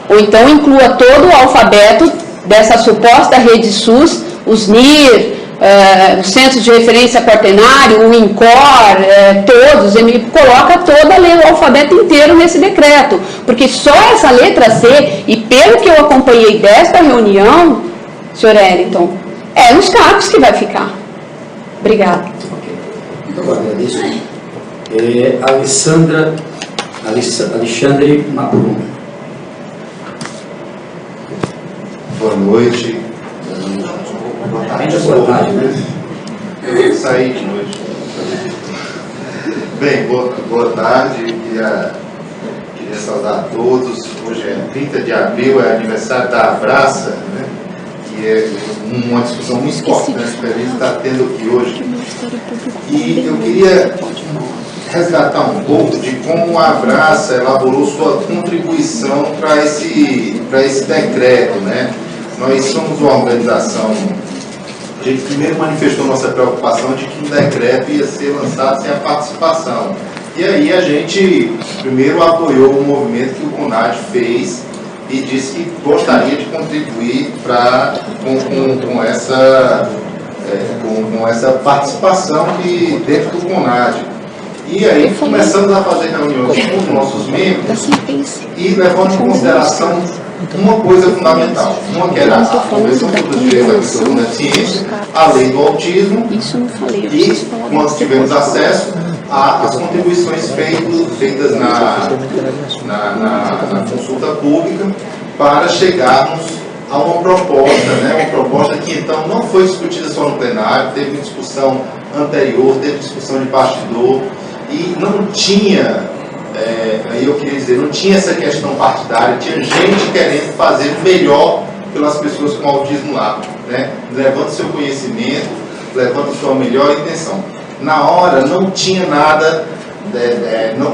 Ou então inclua todo o alfabeto dessa suposta rede SUS, os NIR, o Centro de Referência Quaternário, o INCOR, todos, ele coloca o alfabeto inteiro nesse decreto, porque só essa letra C, e pelo que eu acompanhei desta reunião, senhor Wellington, é nos CAPES que vai ficar. Obrigada. Eu agradeço. Alexandre Maprum. Boa noite. Boa tarde, né? Eu vou sair de noite. Bem, boa tarde. Queria saudar a todos. Hoje é 30 de abril, é aniversário da Abraça, né? Que é uma discussão muito importante que a gente está tendo aqui hoje. E eu queria resgatar um pouco de como a Abraça elaborou sua contribuição para esse decreto, né? Nós somos uma organização. A gente primeiro manifestou nossa preocupação de que um decreto ia ser lançado sem a participação. E aí a gente primeiro apoiou o movimento que o CONAD fez e disse que gostaria de contribuir com essa participação dentro do CONAD. E aí começamos a fazer reuniões com os nossos membros e levando em consideração uma coisa fundamental, uma que era a Convenção sobre os Direitos da Pessoa com Deficiência, a Lei do Autismo, e quando tivemos acesso às contribuições feitas na consulta pública para chegarmos a uma proposta, né? Uma proposta que então não foi discutida só no plenário, teve discussão anterior, teve discussão de bastidor e não tinha... aí eu queria dizer, não tinha essa questão partidária, tinha gente querendo fazer o melhor pelas pessoas com autismo lá, né? Levando seu conhecimento, levando sua melhor intenção. Na hora não tinha nada,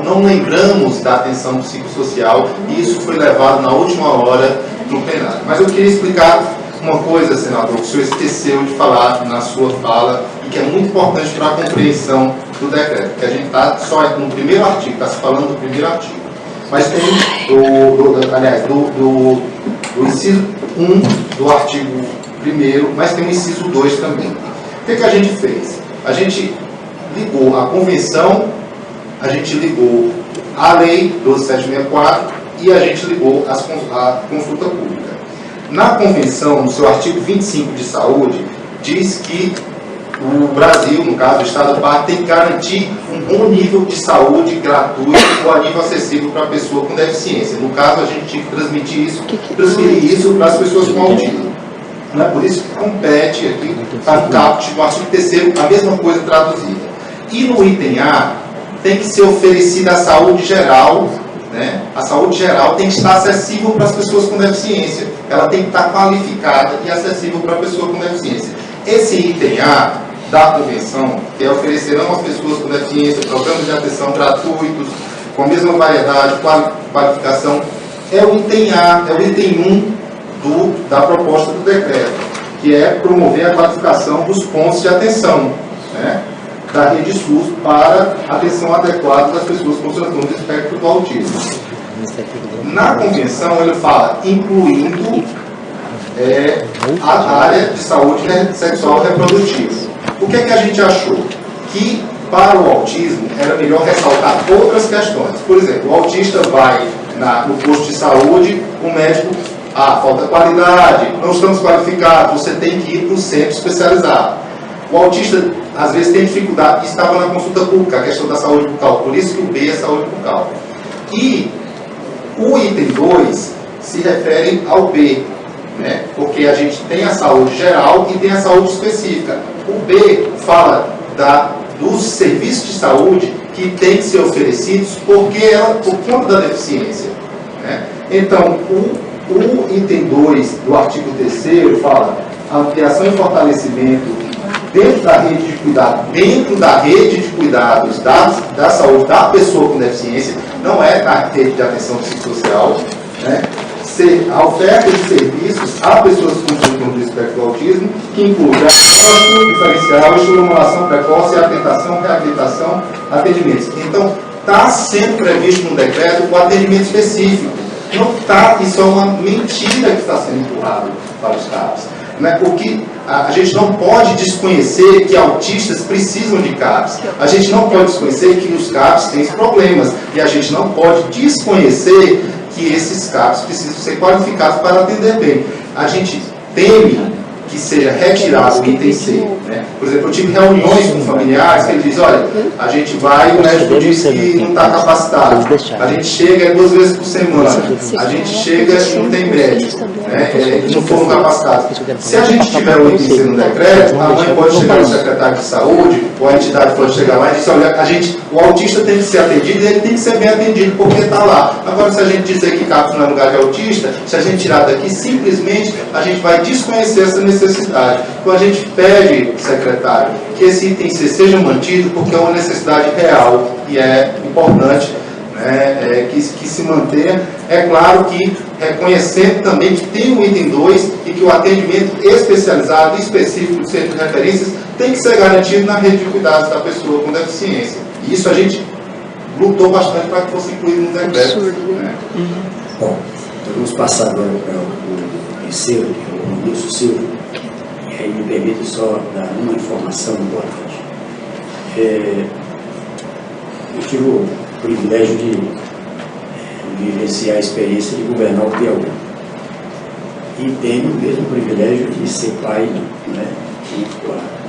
não lembramos da atenção psicossocial e isso foi levado na última hora para o plenário. Mas eu queria explicar uma coisa, senador, que o senhor esqueceu de falar na sua fala e que é muito importante para a compreensão do decreto, que a gente está só no primeiro artigo, está se falando do primeiro artigo. Mas tem do inciso 1 do artigo 1º, mas tem o inciso 2 também. O que a gente fez? A gente ligou a convenção, a gente ligou a lei 12.764 e a gente ligou a consulta pública. Na convenção, no seu artigo 25 de saúde, diz que o Brasil, no caso o Estado do Pará, tem que garantir um bom nível de saúde gratuito ou a nível acessível para a pessoa com deficiência. No caso, a gente tinha que transferir isso para as pessoas com autismo. Não é por isso que compete aqui para o caput do artigo 3º, a mesma coisa traduzida. E no item A, tem que ser oferecida a saúde geral, né? A saúde geral tem que estar acessível para as pessoas com deficiência. Ela tem que estar qualificada e acessível para a pessoa com deficiência. Esse item A da convenção, que é oferecerão às pessoas com deficiência programas de atenção gratuitos, com a mesma variedade, qualificação, é o item A, é o item 1 da proposta do decreto, que é promover a qualificação dos pontos de atenção, né, da rede SUS para atenção adequada das pessoas com transtorno do espectro do autismo. Na convenção, ele fala incluindo a área de saúde sexual e reprodutiva. O que é que a gente achou? Que para o autismo era melhor ressaltar outras questões. Por exemplo, o autista vai no posto de saúde, o médico, falta qualidade, não estamos qualificados, você tem que ir para o centro especializado. O autista, às vezes, tem dificuldade, estava na consulta pública, a questão da saúde bucal, por isso que o B é saúde bucal. E o item 2 se refere ao B, né? Porque a gente tem a saúde geral e tem a saúde específica. O B fala dos serviços de saúde que têm que ser oferecidos por conta da deficiência, né? Então, o item 2 do artigo 3º fala ampliação e fortalecimento dentro da rede de cuidados da saúde da pessoa com deficiência, não é na rede de atenção psicossocial, né? A oferta de serviços a pessoas com transtorno do espectro do autismo, que inclui diagnóstico diferencial, estimulação precoce, atentação, reabilitação, atendimentos. Então, está sendo previsto no decreto o atendimento específico. Não está, isso é uma mentira que está sendo empurrado para os CAPs. Né? Porque a gente não pode desconhecer que autistas precisam de CAPs. A gente não pode desconhecer que os CAPs têm problemas. E a gente não pode desconhecer que esses CAPs precisam ser qualificados para atender bem. A gente teme que seja retirado o item C. Né? Por exemplo, eu tive reuniões com familiares que ele diz, olha, a gente vai, o médico diz que não está capacitado. A gente chega 2 vezes por semana. A gente chega e não tem médico. Né? Eles não foram capacitados. Se a gente tiver o item C no decreto, a mãe pode chegar no secretário de saúde, ou a entidade pode chegar lá e dizer, olha, o autista tem que ser atendido e ele tem que ser bem atendido, porque está lá. Agora, se a gente dizer que CAPS não é lugar de autista, se a gente tirar daqui, simplesmente a gente vai desconhecer essa necessidade. Então a gente pede, secretário, que esse item C seja mantido, porque é uma necessidade real e é importante, né, que se mantenha. É claro que reconhecendo também que tem o item 2 e que o atendimento especializado e específico do centro de referências tem que ser garantido na rede de cuidados da pessoa com deficiência. E isso a gente lutou bastante para que fosse incluído no decreto. Né? Bom, então vamos passar agora para o terceiro, que é o ministro Silvio. E aí me permite só dar uma informação importante. Eu tive o privilégio de vivenciar a experiência de governar o Piauí. E tenho o mesmo privilégio de ser pai, né, junto com a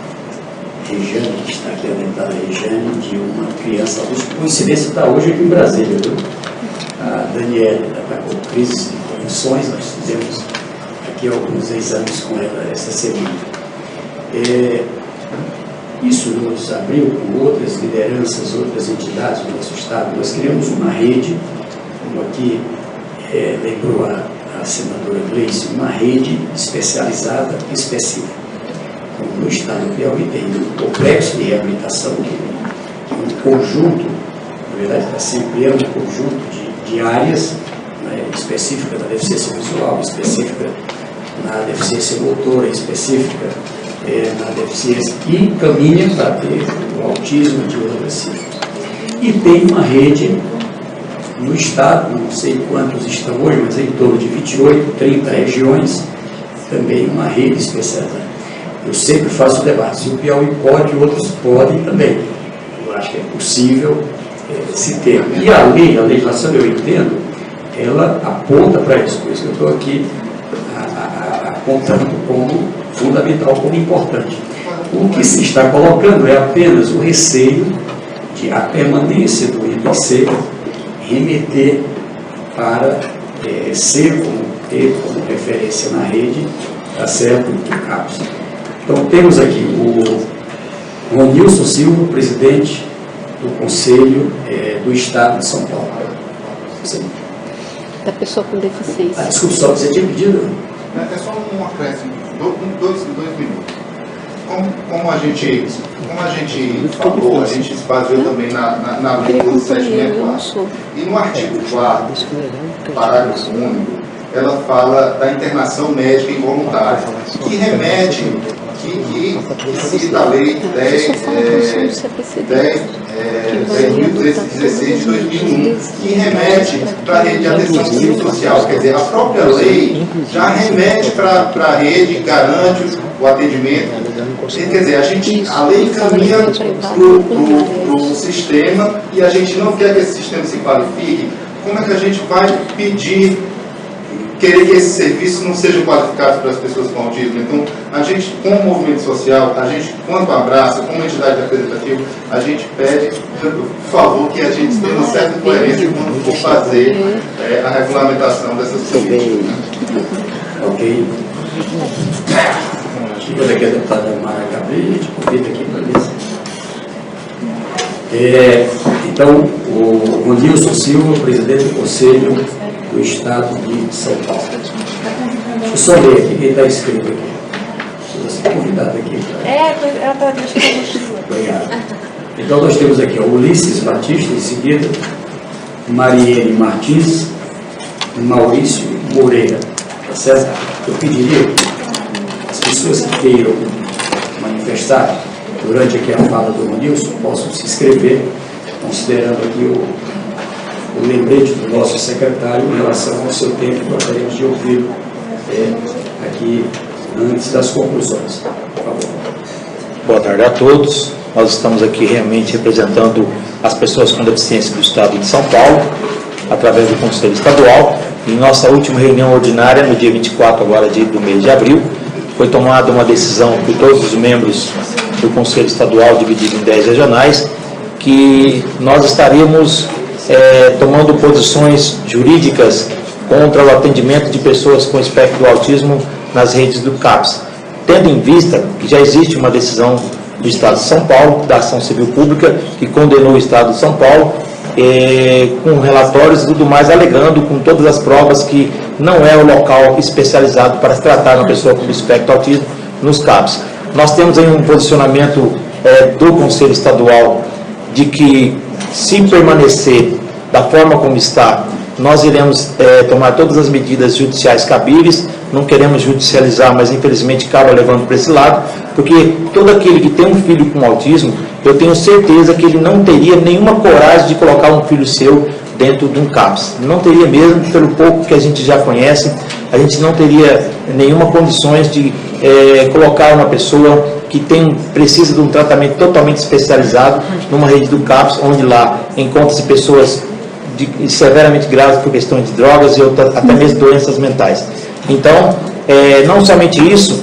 Regiane, que está aqui, a deputada Regiane, de uma criança, por coincidência está hoje aqui em Brasília, viu? A Daniela está com crise de convulsões, nós fizemos aqui alguns exames com ela essa semana. Isso nos abriu com outras lideranças, outras entidades do nosso Estado. Nós criamos uma rede, como aqui lembrou a senadora Gleice, uma rede especializada específica. Como no Estado do Piauí tem um complexo de reabilitação, que é um conjunto, na verdade está se ampliando um conjunto de áreas, né, específica da deficiência visual, específica na deficiência motora, específica na deficiência, e caminha para ter o autismo de outras cifras. E tem uma rede no Estado, não sei quantos estão hoje, mas em torno de 28, 30 regiões, também uma rede especializada. Eu sempre faço debate, se o Piauí pode, outros podem também. Eu acho que é possível se ter. E a lei, a legislação, eu entendo, ela aponta para isso, por isso que eu estou aqui apontando como fundamental, como importante. O que se está colocando é apenas o receio de a permanência do IPC remeter para ser ter como referência na rede, tá certo, o CAPS. Então temos aqui o Ronilson Silva, presidente do Conselho do Estado de São Paulo. Sim. Da pessoa com deficiência. Desculpe, só você tinha pedido? É só um acréscimo, dois minutos. Como a gente falou, a gente se baseou também na lei do 764. E no artigo 4º, parágrafo único, ela fala da internação médica involuntária, que remete, que cita a lei 10.316 de 2001, que remete para a rede de atenção psicossocial. Quer dizer, a própria lei já remete para a rede, garante o atendimento. Quer dizer, a lei caminha para o sistema e a gente não quer que esse sistema se qualifique. Como é que a gente vai querer que esses serviços não sejam qualificados para as pessoas com autismo? Então, a gente, como movimento social, a gente, quanto abraça, como entidade representativa, a gente pede, por favor, que a gente tenha uma certa coerência quando for fazer a regulamentação dessas políticas. Ok. Chegou daqui a deputada Mara Gabriel, a gente convida aqui para ver. Então, o Ronilson Silva, presidente do Conselho do Estado de São Paulo. Deixa eu só ler aqui quem está escrito aqui. Você é convidado aqui. Ela está deixando. Obrigado. Então, nós temos aqui o Ulisses Batista, em seguida, Mariene Martins, Maurício Moreira. Tá certo? Eu pediria que as pessoas que queiram manifestar durante aqui a fala do Ronilson possam se inscrever, considerando aqui o lembrete do nosso secretário em relação ao seu tempo. Gostaríamos de ouvi-lo aqui antes das conclusões. Por favor. Boa tarde a todos. Nós estamos aqui realmente representando as pessoas com deficiência do Estado de São Paulo, através do Conselho Estadual. Em nossa última reunião ordinária, no dia 24 agora do mês de abril, foi tomada uma decisão por todos os membros do Conselho Estadual, dividido em 10 regionais, que nós estaríamos tomando posições jurídicas contra o atendimento de pessoas com espectro do autismo nas redes do CAPS, tendo em vista que já existe uma decisão do Estado de São Paulo, da Ação Civil Pública, que condenou o Estado de São Paulo, com relatórios e tudo mais, alegando com todas as provas que não é o local especializado para se tratar uma pessoa com espectro do autismo nos CAPS. Nós temos aí um posicionamento do Conselho Estadual de que, se permanecer da forma como está, nós iremos tomar todas as medidas judiciais cabíveis. Não queremos judicializar, mas infelizmente acaba levando para esse lado, porque todo aquele que tem um filho com autismo, eu tenho certeza que ele não teria nenhuma coragem de colocar um filho seu dentro de um CAPS. Não teria mesmo, pelo pouco que a gente já conhece, a gente não teria nenhuma condições de colocar uma pessoa que precisa de um tratamento totalmente especializado numa rede do CAPS, onde lá encontram-se pessoas severamente graves por questões de drogas e até mesmo doenças mentais. Então, não somente isso,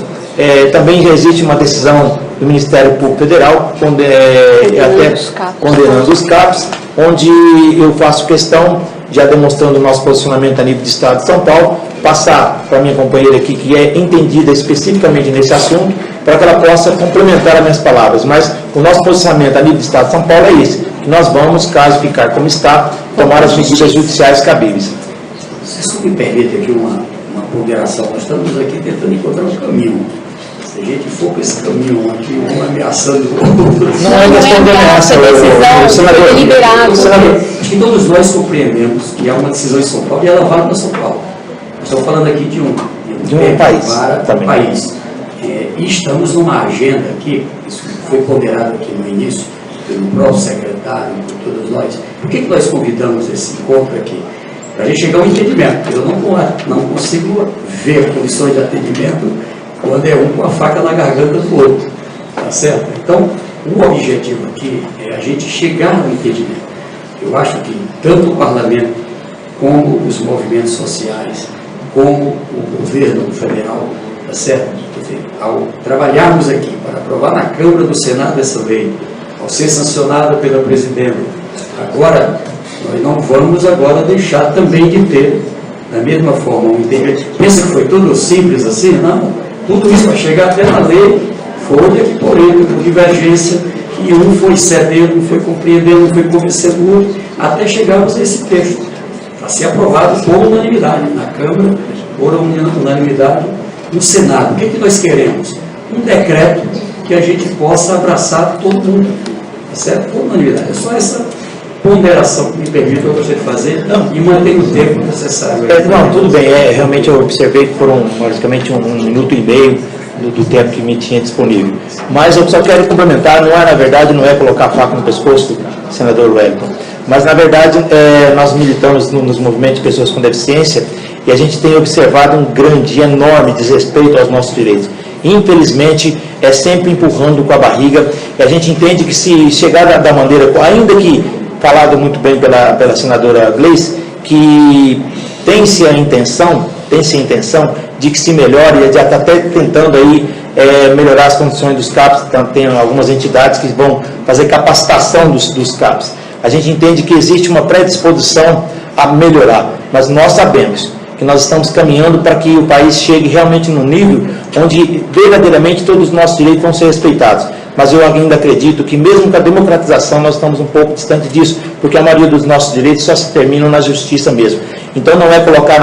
também já existe uma decisão do Ministério Público Federal condenando os CAPS, onde eu faço questão, já demonstrando o nosso posicionamento a nível de Estado de São Paulo, passar para a minha companheira aqui, que é entendida especificamente nesse assunto, para que ela possa complementar as minhas palavras. Mas o nosso posicionamento a nível de Estado de São Paulo é esse, que nós vamos, caso ficar como está, tomar as medidas judiciais cabíveis. Se isso me permite aqui uma ponderação, nós estamos aqui tentando encontrar um caminho. Se a gente for com esse caminho aqui, um ameaçando o outro. Não é questão de ameaça, senador. Acho que todos nós compreendemos que há uma decisão em São Paulo e ela vale para São Paulo. Estamos falando aqui de um país. Para um país. E estamos numa agenda aqui, isso foi ponderado aqui no início, pelo próprio secretário, por todos nós. Por que nós convidamos esse encontro aqui? Para a gente chegar a um entendimento. Eu não consigo ver condições de atendimento quando é um com a faca na garganta do outro. Tá certo? Então, o objetivo aqui é a gente chegar no entendimento. Eu acho que tanto o parlamento, como os movimentos sociais, como o governo federal, tá certo? Estou ao trabalharmos aqui para aprovar na Câmara do Senado essa lei, ao ser sancionada pela presidente, agora, nós não vamos agora deixar também de ter, da mesma forma, um entendimento. Pensa que foi tudo simples assim? Não. Tudo isso para chegar até na lei foi aqui por ele, por divergência, e um foi cedendo, um foi compreendendo, um foi convencendo o outro, até chegarmos a esse texto, para ser aprovado por unanimidade na Câmara, por unanimidade no Senado. O que é que nós queremos? Um decreto que a gente possa abraçar todo mundo, tá certo? Por unanimidade. É só essa ponderação que me permite eu gostaria de fazer e manter o tempo necessário. Não, tudo bem. Realmente eu observei que foram basicamente 1 minuto e meio do tempo que me tinha disponível. Mas eu só quero complementar, na verdade, não é colocar a faca no pescoço do senador Wellington, mas na verdade nós militamos nos movimentos de pessoas com deficiência e a gente tem observado um grande e enorme desrespeito aos nossos direitos. Infelizmente, é sempre empurrando com a barriga, e a gente entende que se chegar da maneira, ainda que falado muito bem pela senadora Gleice, que tem-se a intenção de que se melhore, e já está até tentando aí melhorar as condições dos CAPs, tem algumas entidades que vão fazer capacitação dos CAPs. A gente entende que existe uma predisposição a melhorar, mas nós sabemos que nós estamos caminhando para que o país chegue realmente num nível onde verdadeiramente todos os nossos direitos vão ser respeitados. Mas eu ainda acredito que mesmo com a democratização nós estamos um pouco distante disso, porque a maioria dos nossos direitos só se terminam na justiça mesmo. Então não é colocar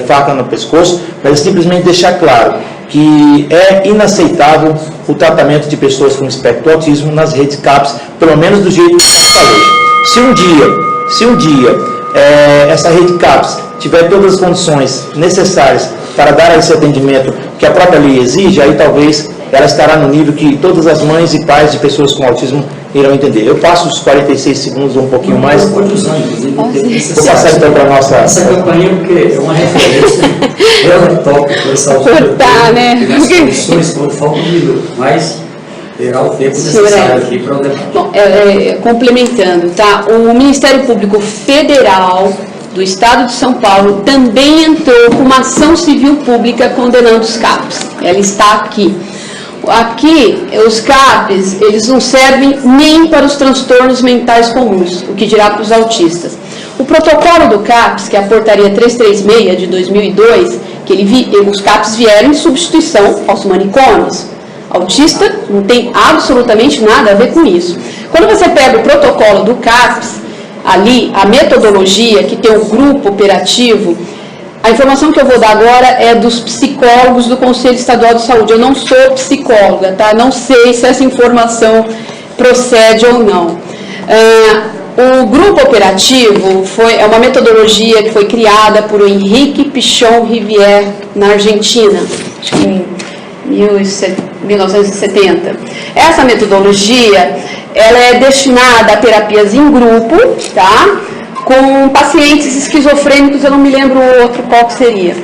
faca no pescoço, mas é simplesmente deixar claro que é inaceitável o tratamento de pessoas com espectro do autismo nas redes CAPs, pelo menos do jeito que está hoje. Se um dia essa rede CAPs tiver todas as condições necessárias para dar esse atendimento que a própria lei exige, aí talvez ela estará no nível que todas as mães e pais de pessoas com autismo irão entender. Eu passo os 46 segundos ou um pouquinho mais. Pode usar, inclusive. Vou passar então para a nossa... Essa campanha, porque é uma referência, ela toca por essa altura. Cortar, né? As comissões, quando falta 1 minuto, mas terá o tempo necessário aqui para o debate. Bom, complementando, tá? O Ministério Público Federal do Estado de São Paulo também entrou com uma ação civil pública condenando os CAPs. Ela está aqui. Aqui, os CAPs, eles não servem nem para os transtornos mentais comuns, o que dirá para os autistas. O protocolo do CAPs, que é a portaria 336 de 2002, os CAPs vieram em substituição aos manicômios. Autista não tem absolutamente nada a ver com isso. Quando você pega o protocolo do CAPs, ali, a metodologia, que tem um grupo operativo, a informação que eu vou dar agora é dos psicólogos do Conselho Estadual de Saúde. Eu não sou psicóloga, tá? Não sei se essa informação procede ou não. O grupo operativo é uma metodologia que foi criada por Henrique Pichon Rivière, na Argentina, acho que em 1970. Essa metodologia, ela é destinada a terapias em grupo, tá? Com pacientes esquizofrênicos, eu não me lembro o outro qual que seria.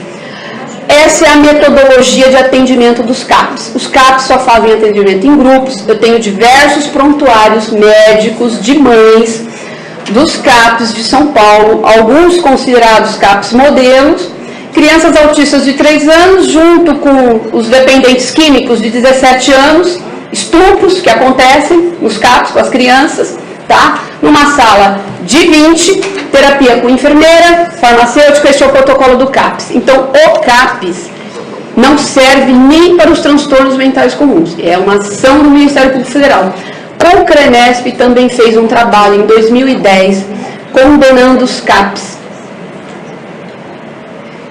Essa é a metodologia de atendimento dos CAPs. Os CAPs só fazem atendimento em grupos. Eu tenho diversos prontuários médicos de mães dos CAPs de São Paulo, alguns considerados CAPs modelos, crianças autistas de 3 anos, junto com os dependentes químicos de 17 anos, estupros que acontecem nos CAPs com as crianças, tá? Numa sala de 20, terapia com enfermeira, farmacêutica, esse é o protocolo do CAPs. Então, o CAPs não serve nem para os transtornos mentais comuns. É uma ação do Ministério Público Federal. O CRENESP também fez um trabalho em 2010 condenando os CAPs.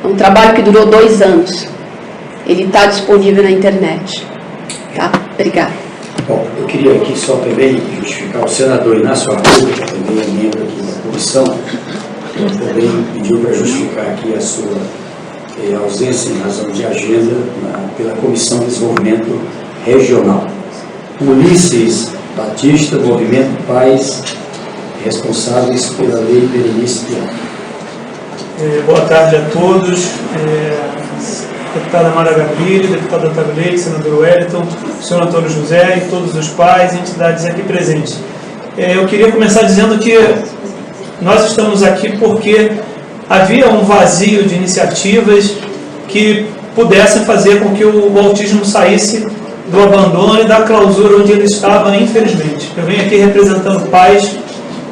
É um trabalho que durou 2 anos. Ele está disponível na internet. Tá? Obrigada. Bom, eu queria aqui só também justificar o senador Inácio Arruda, que também é membro aqui da comissão, também pediu para justificar aqui a sua ausência em razão de agenda pela Comissão de Desenvolvimento Regional. Ulisses Batista, Movimento Paz, responsáveis pela Lei Berenice Piana. Boa tarde a todos. Deputada Mara Gabrilli, deputada Otávio Leite, senador Wellington, senhor Antônio José e todos os pais e entidades aqui presentes. Eu queria começar dizendo que nós estamos aqui porque havia um vazio de iniciativas que pudessem fazer com que o autismo saísse do abandono e da clausura onde ele estava, infelizmente. Eu venho aqui representando pais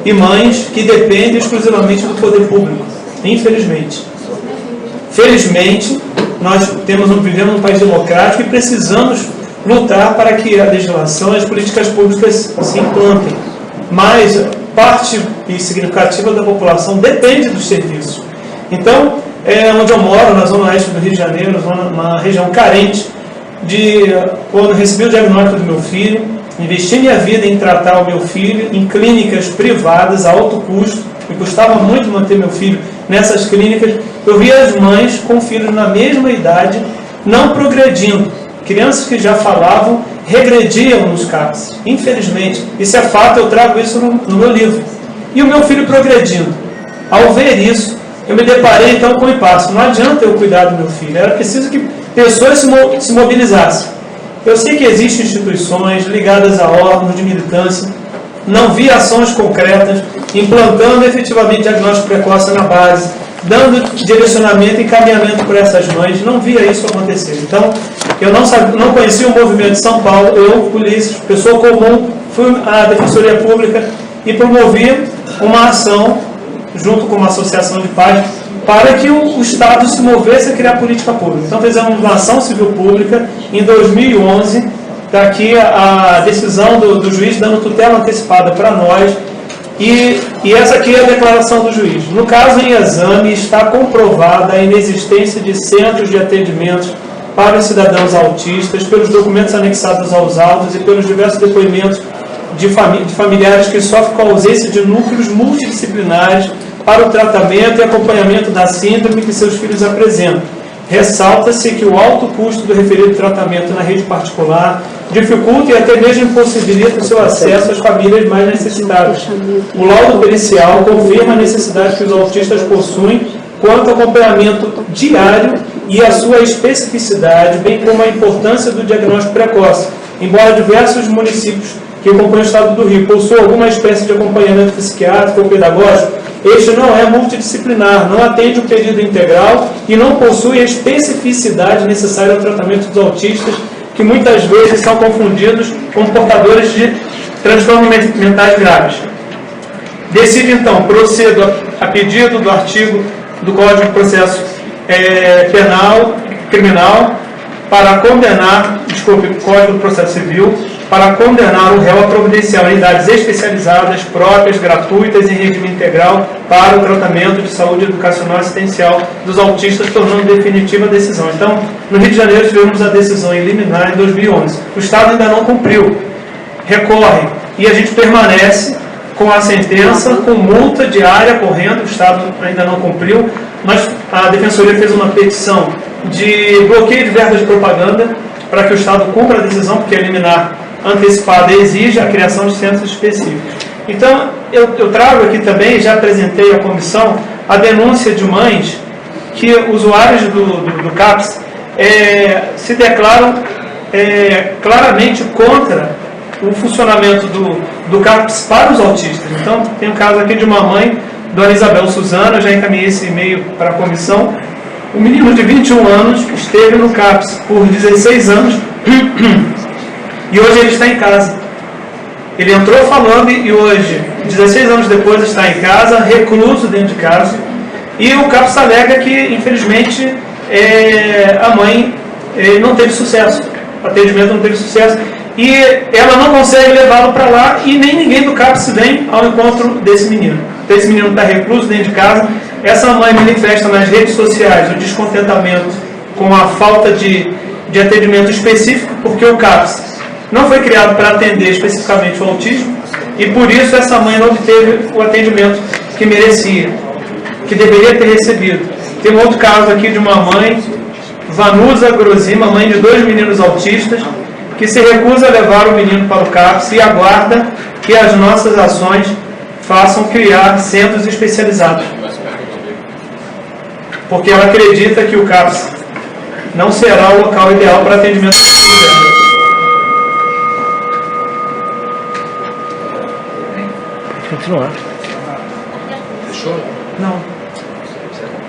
e mães que dependem exclusivamente do poder público, infelizmente. Felizmente, nós vivemos num país democrático e precisamos lutar para que a legislação e as políticas públicas se implantem. Mas parte significativa da população depende dos serviços. Então, onde eu moro, na zona oeste do Rio de Janeiro, uma região carente, quando recebi o diagnóstico do meu filho, investi minha vida em tratar o meu filho em clínicas privadas a alto custo, me custava muito manter meu filho nessas clínicas. Eu vi as mães com filhos na mesma idade não progredindo. Crianças que já falavam regrediam nos CAPS. Infelizmente, isso é fato, eu trago isso no meu livro. E o meu filho progredindo. Ao ver isso, eu me deparei então com o impasse. Não adianta eu cuidar do meu filho, era preciso que pessoas se mobilizassem. Eu sei que existem instituições ligadas a órgãos de militância, não vi ações concretas, implantando efetivamente diagnóstico precoce na base, dando direcionamento e encaminhamento para essas mães, não via isso acontecer. Então, eu não conhecia o movimento de São Paulo, eu, polícia, pessoa comum, fui à Defensoria Pública e promovi uma ação, junto com uma associação de pais, para que o Estado se movesse a criar política pública. Então, fizemos uma ação civil pública em 2011, está aqui a decisão do juiz dando tutela antecipada para nós, e essa aqui é a declaração do juiz. No caso em exame, está comprovada a inexistência de centros de atendimentos para os cidadãos autistas, pelos documentos anexados aos autos e pelos diversos depoimentos de familiares que sofrem com a ausência de núcleos multidisciplinares para o tratamento e acompanhamento da síndrome que seus filhos apresentam. Ressalta-se que o alto custo do referido tratamento na rede particular dificulta e até mesmo impossibilita o seu acesso às famílias mais necessitadas. O laudo pericial confirma a necessidade que os autistas possuem quanto ao acompanhamento diário e a sua especificidade, bem como a importância do diagnóstico precoce. Embora diversos municípios que compõem o estado do Rio possuam alguma espécie de acompanhamento psiquiátrico ou pedagógico, este não é multidisciplinar, não atende o pedido integral e não possui a especificidade necessária ao tratamento dos autistas, que muitas vezes são confundidos com portadores de transtornos mentais graves. Decido, então, procedo a pedido do artigo do Código de Processo Criminal, para condenar, Código do Processo Civil, para condenar o réu a providenciar unidades especializadas, próprias, gratuitas, em regime integral, para o tratamento de saúde educacional e assistencial dos autistas, tornando definitiva a decisão. Então, no Rio de Janeiro, tivemos a decisão em liminar em 2011. O Estado ainda não cumpriu, recorre, e a gente permanece com a sentença, com multa diária correndo, o Estado ainda não cumpriu. A Defensoria fez uma petição de bloqueio de verbas de propaganda para que o Estado cumpra a decisão, porque a liminar antecipada exige a criação de centros específicos. Então, eu trago aqui também, já apresentei à comissão, a denúncia de mães que usuários do CAPS se declaram claramente contra o funcionamento do CAPS para os autistas. Então, tem um caso aqui de uma mãe, Dona Isabel Suzana, já encaminhei esse e-mail para a comissão. O menino de 21 anos esteve no CAPS por 16 anos e hoje ele está em casa. Ele entrou falando e hoje, 16 anos depois, está em casa, recluso dentro de casa. E o CAPS alega que, infelizmente, a mãe não teve sucesso. O atendimento não teve sucesso. E ela não consegue levá-lo para lá e nem ninguém do CAPS vem ao encontro desse menino. Então, esse menino está recluso dentro de casa. Essa mãe manifesta nas redes sociais o descontentamento com a falta de atendimento específico, porque o CAPS não foi criado para atender especificamente o autismo e por isso essa mãe não obteve o atendimento que merecia, que deveria ter recebido. Tem um outro caso aqui de uma mãe, Vanusa Grosima, mãe de 2 meninos autistas, que se recusa a levar o menino para o CAPS e aguarda que as nossas ações façam criar centros especializados. Porque ela acredita que o CAPS não será o local ideal para atendimento. Pode continuar. Fechou? Não.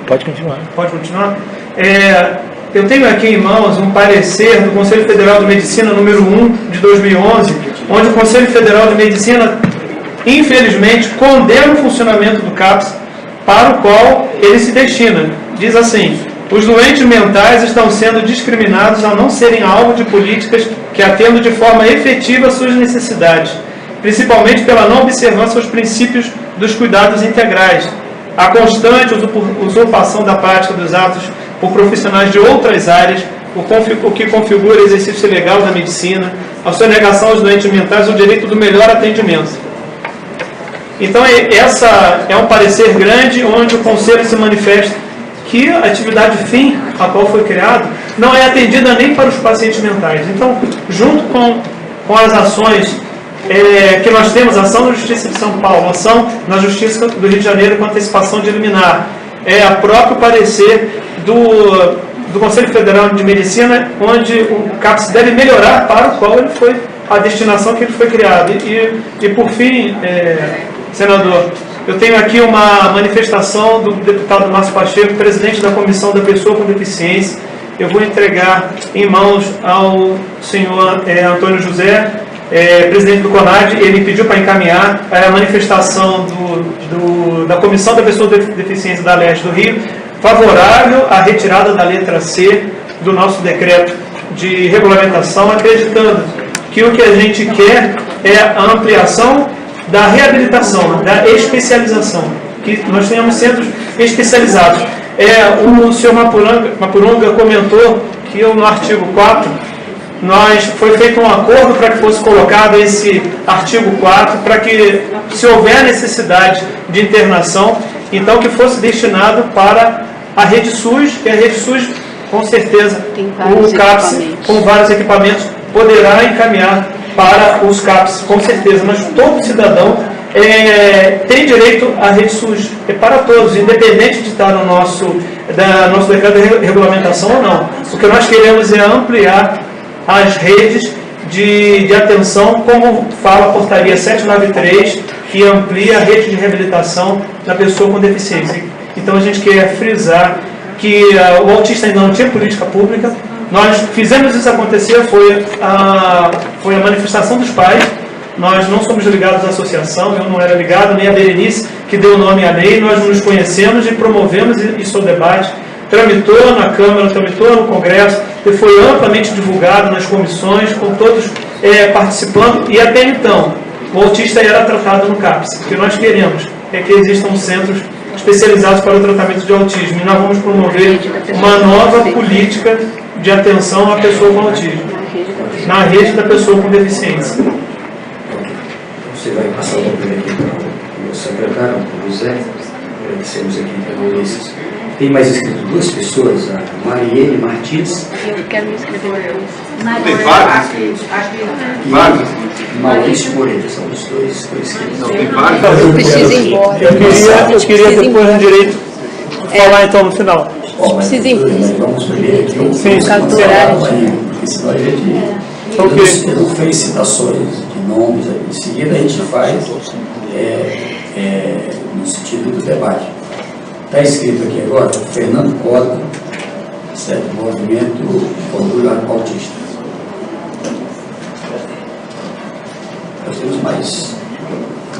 Pode continuar. Pode continuar? eu tenho aqui em mãos um parecer do Conselho Federal de Medicina número 1 de 2011, onde o Conselho Federal de Medicina, infelizmente, condena o funcionamento do CAPS para o qual ele se destina. Diz assim: os doentes mentais estão sendo discriminados a não serem alvo de políticas que atendam de forma efetiva às suas necessidades, principalmente pela não observância aos princípios dos cuidados integrais, a constante usurpação da prática dos atos por profissionais de outras áreas, o que configura o exercício ilegal da medicina, a sonegação aos doentes mentais o direito do melhor atendimento. Então, essa é um parecer grande, onde o Conselho se manifesta que a atividade fim a qual foi criado não é atendida nem para os pacientes mentais. Então, junto com as ações que nós temos, ação na Justiça de São Paulo, ação na Justiça do Rio de Janeiro com antecipação de liminar, a próprio parecer do Conselho Federal de Medicina, onde o CAPS deve melhorar para o qual ele foi, a destinação que ele foi criado. E por fim, senador, eu tenho aqui uma manifestação do deputado Márcio Pacheco, presidente da Comissão da Pessoa com Deficiência. Eu vou entregar em mãos ao senhor Antônio José, presidente do CONAD. Ele pediu para encaminhar a manifestação da Comissão da Pessoa com Deficiência da Leste do Rio, favorável à retirada da letra C do nosso decreto de regulamentação, acreditando que o que a gente quer é a ampliação da reabilitação, da especialização, que nós tenhamos centros especializados. O senhor Mapurunga comentou que no artigo 4, foi feito um acordo para que fosse colocado esse artigo 4, para que, se houver necessidade de internação, então que fosse destinado para a Rede SUS, e a Rede SUS, com certeza, o CAPS, com vários equipamentos, poderá encaminhar para os CAPS, com certeza, mas todo cidadão tem direito à Rede SUS, para todos, independente de estar no nosso decreto de regulamentação ou não. O que nós queremos é ampliar as redes de atenção, como fala a portaria 793, que amplia a rede de reabilitação da pessoa com deficiência. Então a gente quer frisar que o autista ainda não tinha política pública. Nós fizemos isso acontecer, foi a manifestação dos pais. Nós não somos ligados à associação, eu não era ligado, nem a Berenice, que deu o nome à lei. Nós nos conhecemos e promovemos isso ao debate. Tramitou na Câmara, tramitou no Congresso, e foi amplamente divulgado nas comissões, com todos participando. E até então, o autista era tratado no CAPS. O que nós queremos é que existam centros especializados para o tratamento de autismo. E nós vamos promover uma nova política de atenção à pessoa com autismo, na rede da pessoa com deficiência. Você vai passar o papel aqui para o meu secretário, o José. Agradecemos aqui pelo Ulisses. Tem mais escrito duas pessoas, a Marielle Martins. Eu quero me inscrever depois. Tem vários inscritos. Vários. Maurício Moreira, são os dois inscritos. Não, tem vários. Eu preciso ir embora. Eu queria depois no direito falar então no final. Preciso ir embora. Vamos primeiro aqui um Sim, por causa do horário. porque senão a gente não fez citações de nomes, em seguida a gente faz no sentido do debate. Está escrito aqui agora, Fernando Costa, certo? Movimento Orgulho Autista. Nós temos mais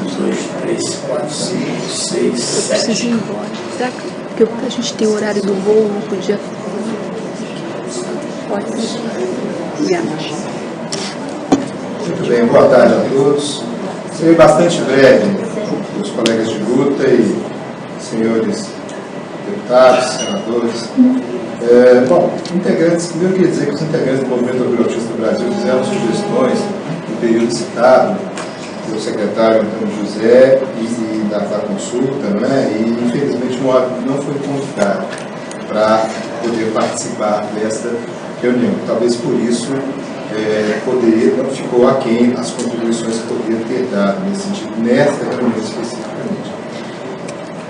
1, 2, 3, 4, 5, 6, 7. Eu preciso ir embora. Será que a gente tem o horário do voo? Não podia. Pode. Obrigada. Muito bem, boa tarde a todos. Serei bastante breve, os colegas de luta e senhores deputados, senadores. Bom, integrantes, primeiro eu queria dizer que os integrantes do Movimento Orgulho Autista do Brasil fizeram sugestões no período citado pelo secretário Antônio José e da consulta, né? E infelizmente não foi convidado para poder participar desta reunião. Talvez por isso não ficou aquém as contribuições que poderia ter dado nesse sentido, nesta reunião especificamente.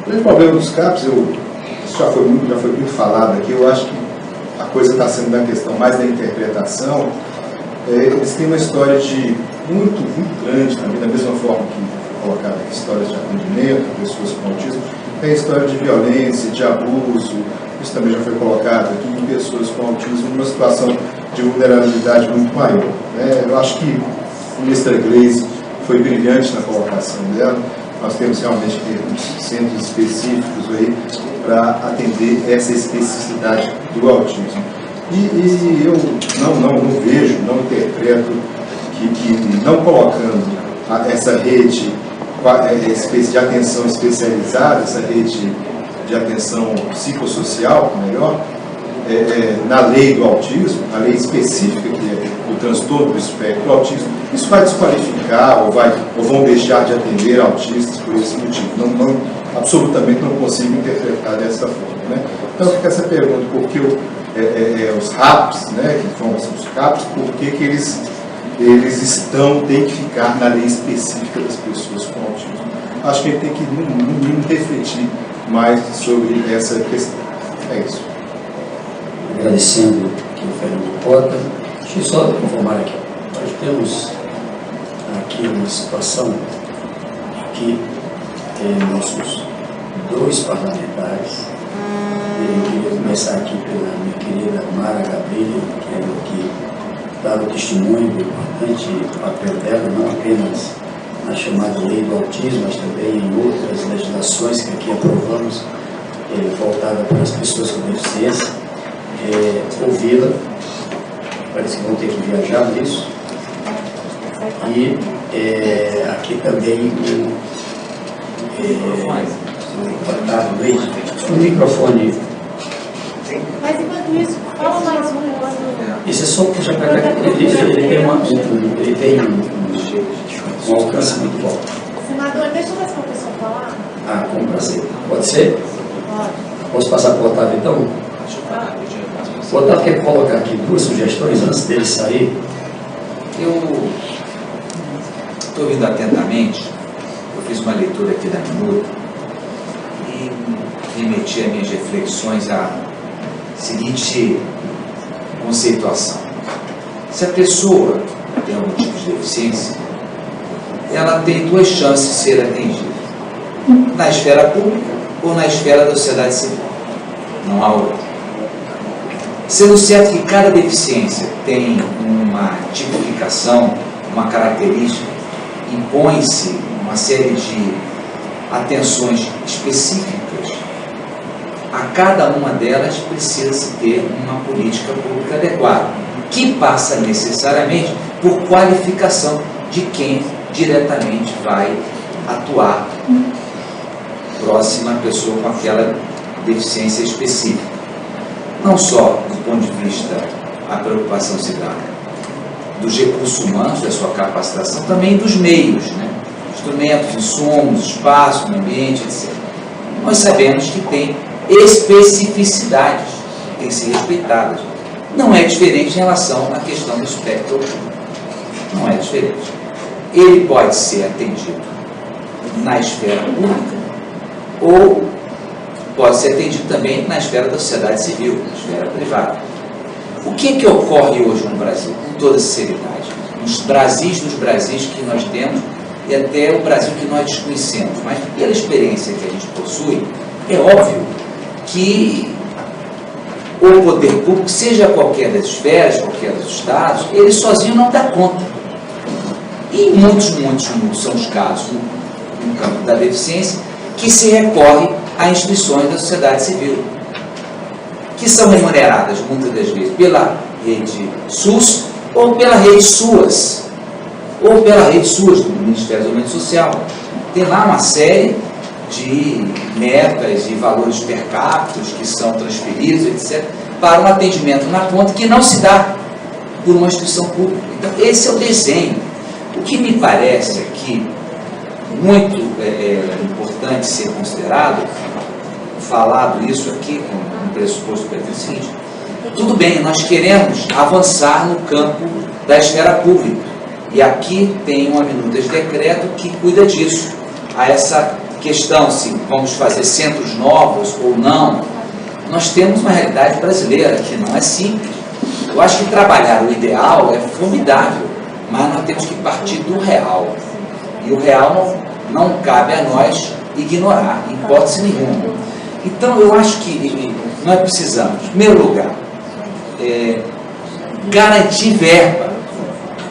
O grande problema dos CAPs, isso já foi muito falado aqui, eu acho que a coisa está sendo na questão mais da interpretação. Eles têm uma história de muito grande também, da mesma forma que colocaram aqui histórias de atendimento, pessoas com autismo, tem história de violência, de abuso, isso também já foi colocado aqui, em pessoas com autismo numa situação de vulnerabilidade muito maior. Né? Eu acho que a ministra Gleisi foi brilhante na colocação dela. Nós temos realmente que ter centros específicos aí para atender essa especificidade do autismo. E eu não vejo, não interpreto que não colocando essa rede de atenção especializada, essa rede de atenção psicossocial, melhor, na lei do autismo, a lei específica que é o transtorno do espectro do autismo, isso vai desqualificar ou vão deixar de atender autistas por esse motivo. Absolutamente não consigo interpretar dessa forma. Né? Então fica essa pergunta, por que os RAPs, né, que são os CAPs, por que eles têm que ficar na lei específica das pessoas com autismo? Acho que a gente tem que, no mínimo, refletir mais sobre essa questão. É isso. Agradecendo aqui o Fernando Cota. Deixa eu só informar aqui. Nós temos aqui uma situação que nossos 2 parlamentares, eu queria começar aqui pela minha querida Mara Gabrilli, que dá o testemunho do importante papel dela, não apenas na chamada lei do autismo, mas também em outras legislações que aqui aprovamos, voltada para as pessoas com deficiência. Ouvi-la, parece que vão ter que viajar nisso. E aqui também o microfone. Mas enquanto isso, fala mais um. Isso é só puxar para cá, ele tem um alcance muito bom. Senador, deixa eu ver se a pessoa falar. Ah, com prazer. Pode ser? Pode. Posso passar para o Otávio então? O Otávio quer colocar aqui 2 sugestões antes dele sair. Eu estou ouvindo atentamente, eu fiz uma leitura aqui da minuta e remeti as minhas reflexões à seguinte conceituação. Se a pessoa tem algum tipo de deficiência, ela tem 2 chances de ser atendida: na esfera pública ou na esfera da sociedade civil. Não há outra. Sendo certo que cada deficiência tem uma tipificação, uma característica, impõe-se uma série de atenções específicas, a cada uma delas precisa-se ter uma política pública adequada, que passa necessariamente por qualificação de quem diretamente vai atuar próxima à pessoa com aquela deficiência específica. Não só do ponto de vista a preocupação se dá dos recursos humanos, da sua capacitação, também dos meios, né? Instrumentos, insumos, espaço, meio ambiente, etc. Nós sabemos que tem especificidades que têm que ser respeitadas. Não é diferente em relação à questão do espectro autista. Não é diferente. Ele pode ser atendido na esfera pública ou pode ser atendido também na esfera da sociedade civil, na esfera privada. O que ocorre hoje no Brasil, com toda sinceridade? Nos Brasis dos Brasis que nós temos e até o Brasil que nós desconhecemos, mas pela experiência que a gente possui, é óbvio que o poder público, seja qualquer das esferas, qualquer dos estados, ele sozinho não dá conta. E muitos são os casos no campo da deficiência que se recorre a instituições da sociedade civil, que são remuneradas muitas das vezes pela rede SUS ou pela rede SUAS, ou pela rede SUAS do Ministério do Desenvolvimento Social. Tem lá uma série de metas e valores per capita que são transferidos, etc., para um atendimento na ponta que não se dá por uma instituição pública. Então, esse é o desenho. O que me parece aqui muito importante ser considerado, falado isso aqui com um pressuposto que é o seguinte: tudo bem, nós queremos avançar no campo da esfera pública, e aqui tem uma minuta de decreto que cuida disso. A essa questão se vamos fazer centros novos ou não, nós temos uma realidade brasileira que não é simples. Eu acho que trabalhar o ideal é formidável, mas nós temos que partir do real, e o real não cabe a nós ignorar, em hipótese nenhuma. Então, eu acho que nós precisamos, em primeiro lugar, garantir verba,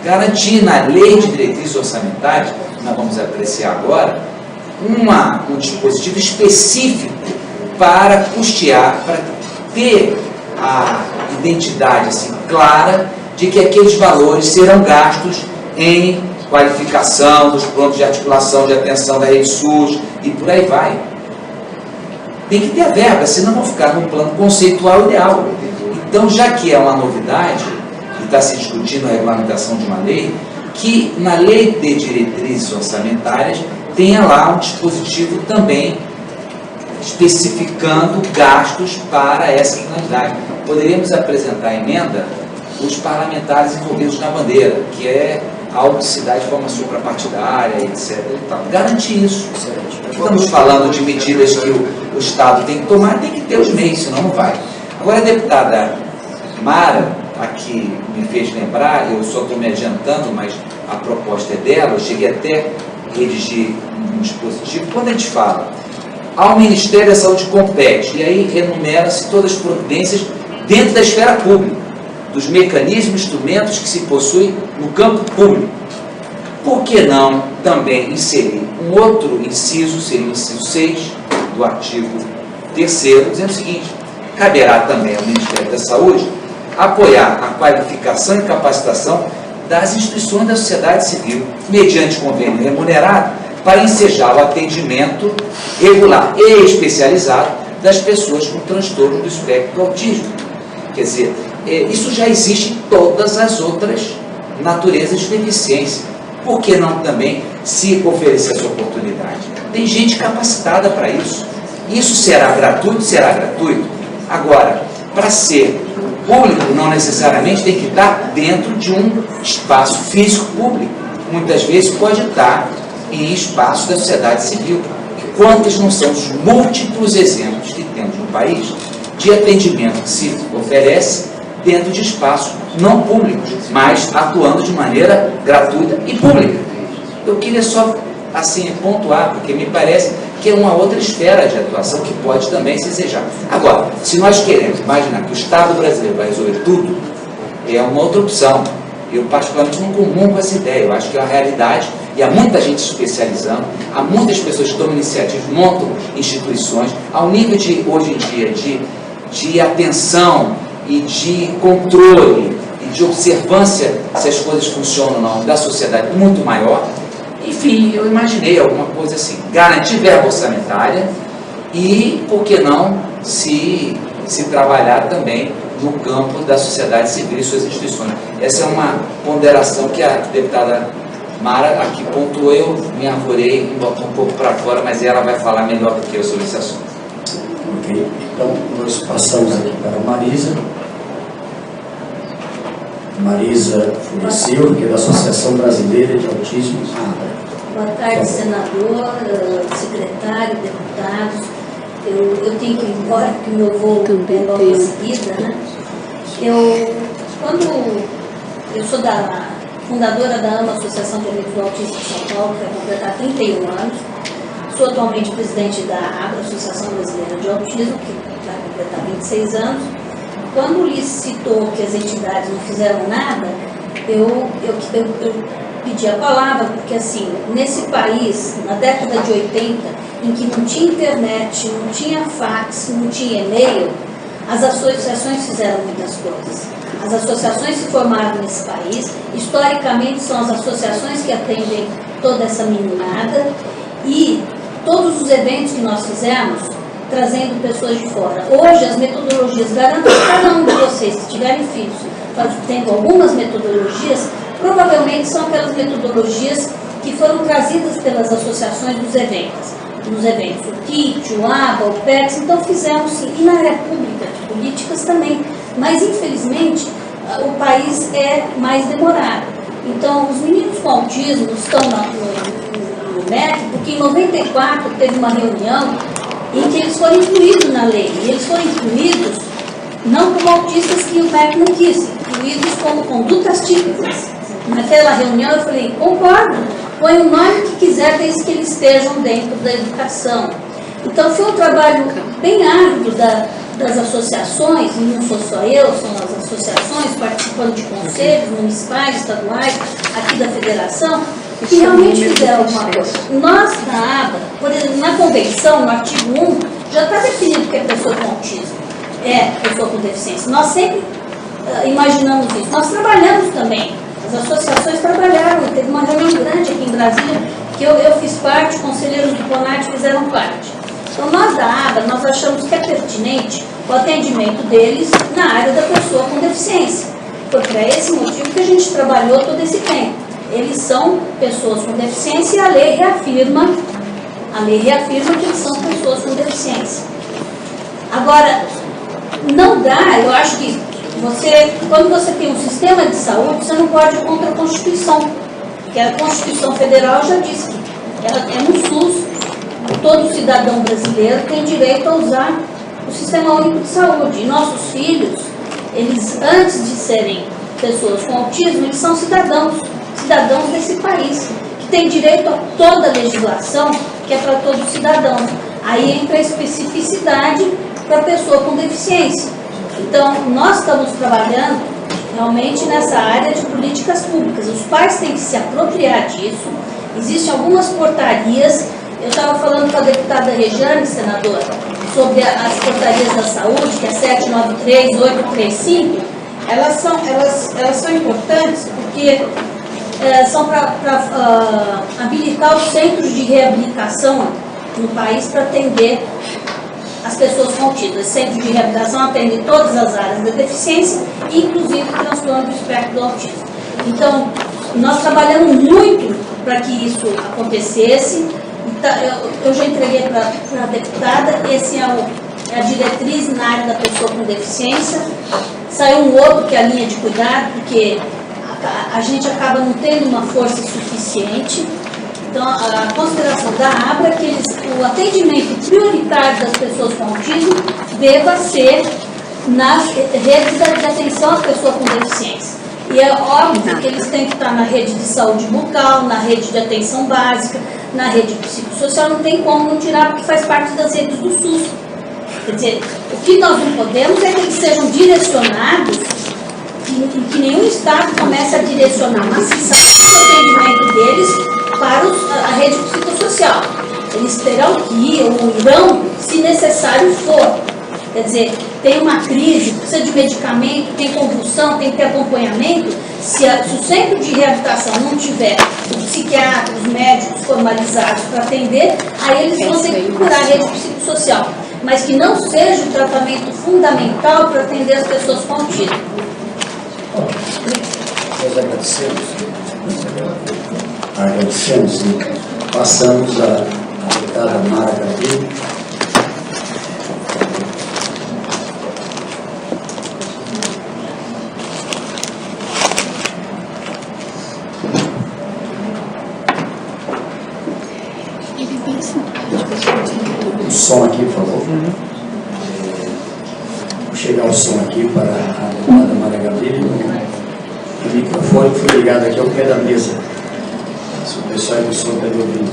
garantir na lei de diretrizes orçamentárias, que nós vamos apreciar agora, um dispositivo específico para custear, para ter a identidade assim, clara de que aqueles valores serão gastos em qualificação dos prontos de articulação, de atenção da rede SUS e por aí vai. Tem que ter a verba, senão vão ficar num plano conceitual ideal. Então, já que é uma novidade, e está se discutindo a regulamentação de uma lei, que na lei de diretrizes orçamentárias tenha lá um dispositivo também especificando gastos para essa finalidade. Poderíamos apresentar a emenda os parlamentares envolvidos na bandeira, que é algo que se dá de forma suprapartidária, etc. E tal. Garantir isso. Estamos falando de medidas que o Estado tem que tomar, tem que ter os meios, senão não vai. Agora, a deputada Mara, aqui me fez lembrar, eu só estou me adiantando, mas a proposta é dela, eu cheguei até a redigir um dispositivo. Quando a gente fala, ao Ministério da Saúde compete, e aí enumera-se todas as providências dentro da esfera pública, dos mecanismos, instrumentos que se possuem no campo público. Por que não também inserir um outro inciso, seria o inciso 6 do artigo 3º, dizendo o seguinte: caberá também ao Ministério da Saúde apoiar a qualificação e capacitação das instituições da sociedade civil, mediante convênio remunerado, para ensejar o atendimento regular e especializado das pessoas com transtorno do espectro do autismo. Quer dizer, isso já existe em todas as outras naturezas de deficiência. Por que não também se oferecer essa oportunidade? Tem gente capacitada para isso. Isso será gratuito? Será gratuito. Agora, para ser público, não necessariamente tem que estar dentro de um espaço físico público. Muitas vezes pode estar em espaços da sociedade civil. Quantos não são os múltiplos exemplos que temos no país de atendimento que se oferece dentro de espaços não públicos, mas atuando de maneira gratuita e pública. Eu queria só, assim, pontuar, porque me parece que é uma outra esfera de atuação que pode também se desejar. Agora, se nós queremos imaginar que o Estado brasileiro vai resolver tudo, é uma outra opção. Eu, particularmente, não comungo com essa ideia. Eu acho que é uma realidade e há muita gente se especializando, há muitas pessoas que tomam iniciativas, montam instituições, ao nível de, hoje em dia, de atenção e de controle e de observância se as coisas funcionam ou não, da sociedade muito maior. Enfim, eu imaginei alguma coisa assim, garantir verba orçamentária e, por que não, se trabalhar também no campo da sociedade civil e suas instituições. Essa é uma ponderação que a deputada Mara aqui pontuou, eu me arvorei e botou um pouco para fora, mas ela vai falar melhor do que eu sobre esse assunto. Ok, então nós passamos aqui para a Marisa. Marisa Silva, que é da Associação Brasileira de Autismo. Boa tarde, senador, secretário, deputados. Eu tenho que ir embora, porque meu voo é logo em seguida, né? Eu sou da fundadora da AMA, Associação de Amigos do Autismo de São Paulo, que vai completar 31 anos. Sou atualmente presidente da ABRA, Associação Brasileira de Autismo, que vai completar 26 anos. Quando licitou que as entidades não fizeram nada, eu pedi a palavra, porque assim, nesse país, na década de 80, em que não tinha internet, não tinha fax, não tinha e-mail, as associações fizeram muitas coisas. As associações se formaram nesse país, historicamente são as associações que atendem toda essa meninada, e todos os eventos que nós fizemos, trazendo pessoas de fora. Hoje, as metodologias, garanto que cada um de vocês, se tiverem filhos, tendo algumas metodologias, provavelmente são aquelas metodologias que foram trazidas pelas associações dos eventos. Nos eventos, o KIT, o ABA, o PEX, então fizemos sim, e na área pública, de políticas também. Mas, infelizmente, o país é mais demorado. Então, os meninos com autismo estão no MEC, porque em 94 teve uma reunião em que eles foram incluídos na lei. E eles foram incluídos não como autistas que o MEC não quis, incluídos como condutas típicas. Naquela reunião eu falei, concordo, põe o nome que quiser desde que eles estejam dentro da educação. Então foi um trabalho bem árduo das associações, e não sou só eu, são as associações participando de conselhos municipais, estaduais, aqui da federação, que realmente fizeram alguma coisa. Nós, da ABA, por exemplo, na convenção, no artigo 1, já está definido que é pessoa com autismo, é pessoa com deficiência. Nós sempre imaginamos isso. Nós trabalhamos também, as associações trabalharam, teve uma reunião grande aqui em Brasília, que eu fiz parte, conselheiros do CONAT fizeram parte. Então, nós da ABA, nós achamos que é pertinente o atendimento deles na área da pessoa com deficiência. Foi para esse motivo que a gente trabalhou todo esse tempo. Eles são pessoas com deficiência e a lei reafirma que eles são pessoas com deficiência. Agora, não dá, eu acho que quando você tem um sistema de saúde, você não pode ir contra a Constituição, porque a Constituição Federal já diz que ela é no SUS, todo cidadão brasileiro tem direito a usar o Sistema Único de Saúde. E nossos filhos, eles, antes de serem pessoas com autismo, eles são cidadãos desse país, que tem direito a toda a legislação, que é para todo cidadão. Aí entra a especificidade para a pessoa com deficiência. Então, nós estamos trabalhando realmente nessa área de políticas públicas. Os pais têm que se apropriar disso. Existem algumas portarias. Eu estava falando com a deputada Rejane, senadora, sobre as portarias da saúde, que é 793, 835. Elas são importantes porque são para habilitar os centros de reabilitação no país para atender as pessoas com autismo. Os centros de reabilitação atendem todas as áreas da deficiência, inclusive o transtorno do espectro do autismo. Então, nós trabalhamos muito para que isso acontecesse. Eu já entreguei para a deputada, esse é a diretriz na área da pessoa com deficiência. Saiu um outro que é a linha de cuidado, porque a gente acaba não tendo uma força suficiente. Então, a consideração da ABRA é que o atendimento prioritário das pessoas com autismo deva ser nas redes de atenção à pessoa com deficiência. E é óbvio que eles têm que estar na rede de saúde bucal, na rede de atenção básica, na rede psicossocial, não tem como não tirar, porque faz parte das redes do SUS. Quer dizer, o que nós não podemos é que eles sejam direcionados, que nenhum Estado comece a direcionar maciçamente o atendimento deles para a rede psicossocial. Eles terão que ir, ou irão, se necessário for. Quer dizer, tem uma crise, precisa de medicamento, tem convulsão, tem que ter acompanhamento. Se o centro de reabilitação não tiver os psiquiatras, os médicos formalizados para atender, aí eles vão ter que procurar a rede psicossocial. Mas que não seja o tratamento fundamental para atender as pessoas com autismo. Nós agradecemos e passamos a deputada Mara Gabriel. O som aqui, por favor. Vou chegar o som aqui para a deputada Mara Gabriel. O microfone foi ligado aqui ao pé da mesa. Se o pessoal do som está me ouvindo.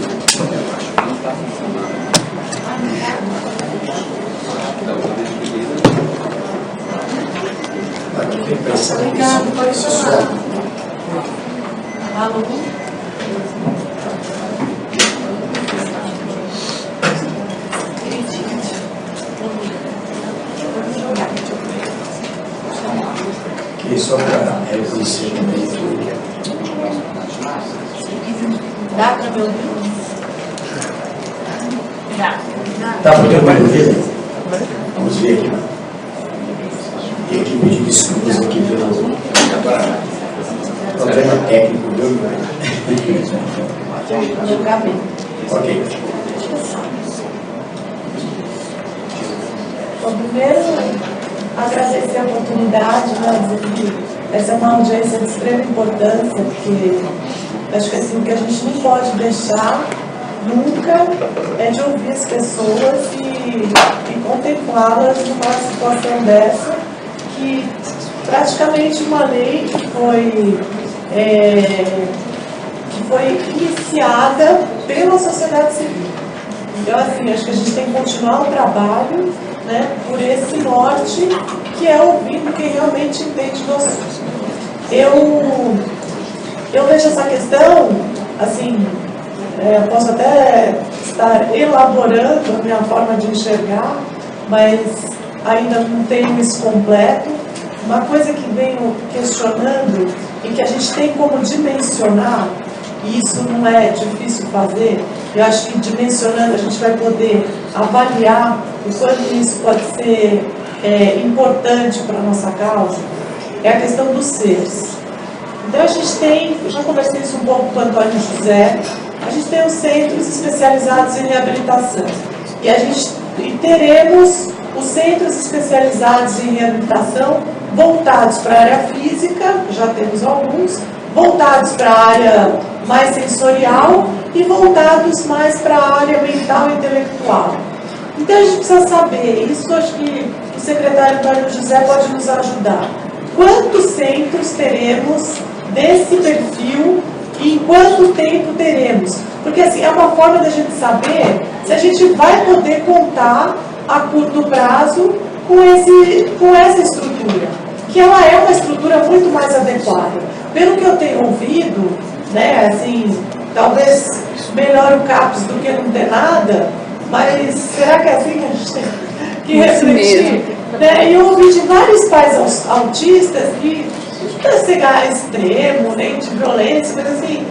Obrigado, pode falar. Alô? Aqui só para reconhecer também tudo. Dá para me ouvir? Dá. Está podendo me ouvir? Vamos ver aqui. Tem que pedir desculpas aqui pelo problema técnico, viu? Ok. Bom, primeiro, agradecer a oportunidade, né, dizer que essa é uma audiência de extrema importância, porque acho que assim, o que a gente não pode deixar nunca é de ouvir as pessoas e contemplá-las numa situação dessa, que praticamente uma lei que foi iniciada pela sociedade civil. Então, assim, acho que a gente tem que continuar o trabalho né, por esse norte, que é ouvindo quem realmente entende do assunto. Eu vejo essa questão, assim, posso até estar elaborando a minha forma de enxergar, mas ainda não tenho isso completo. Uma coisa que venho questionando e que a gente tem como dimensionar, e isso não é difícil fazer, eu acho que dimensionando a gente vai poder avaliar o quanto isso pode ser importante para a nossa causa, é a questão dos seres. Então a gente tem, eu já conversei isso um pouco com o Antônio José, a gente tem os centros especializados em reabilitação. E teremos os centros especializados em reabilitação voltados para a área física, já temos alguns, voltados para a área mais sensorial e voltados mais para a área mental e intelectual. Então a gente precisa saber, isso acho que o secretário Antônio José pode nos ajudar. Quantos centros teremos desse perfil e em quanto tempo teremos? Porque assim, é uma forma da gente saber se a gente vai poder contar a curto prazo com essa estrutura, que ela é uma estrutura muito mais adequada. Pelo que eu tenho ouvido, né, assim, talvez melhor o CAPS do que não ter nada, mas será que é assim que a gente tem que refletir? Né? E eu ouvi de vários pais autistas que não precisa chegar a extremo, nem de violência, mas assim,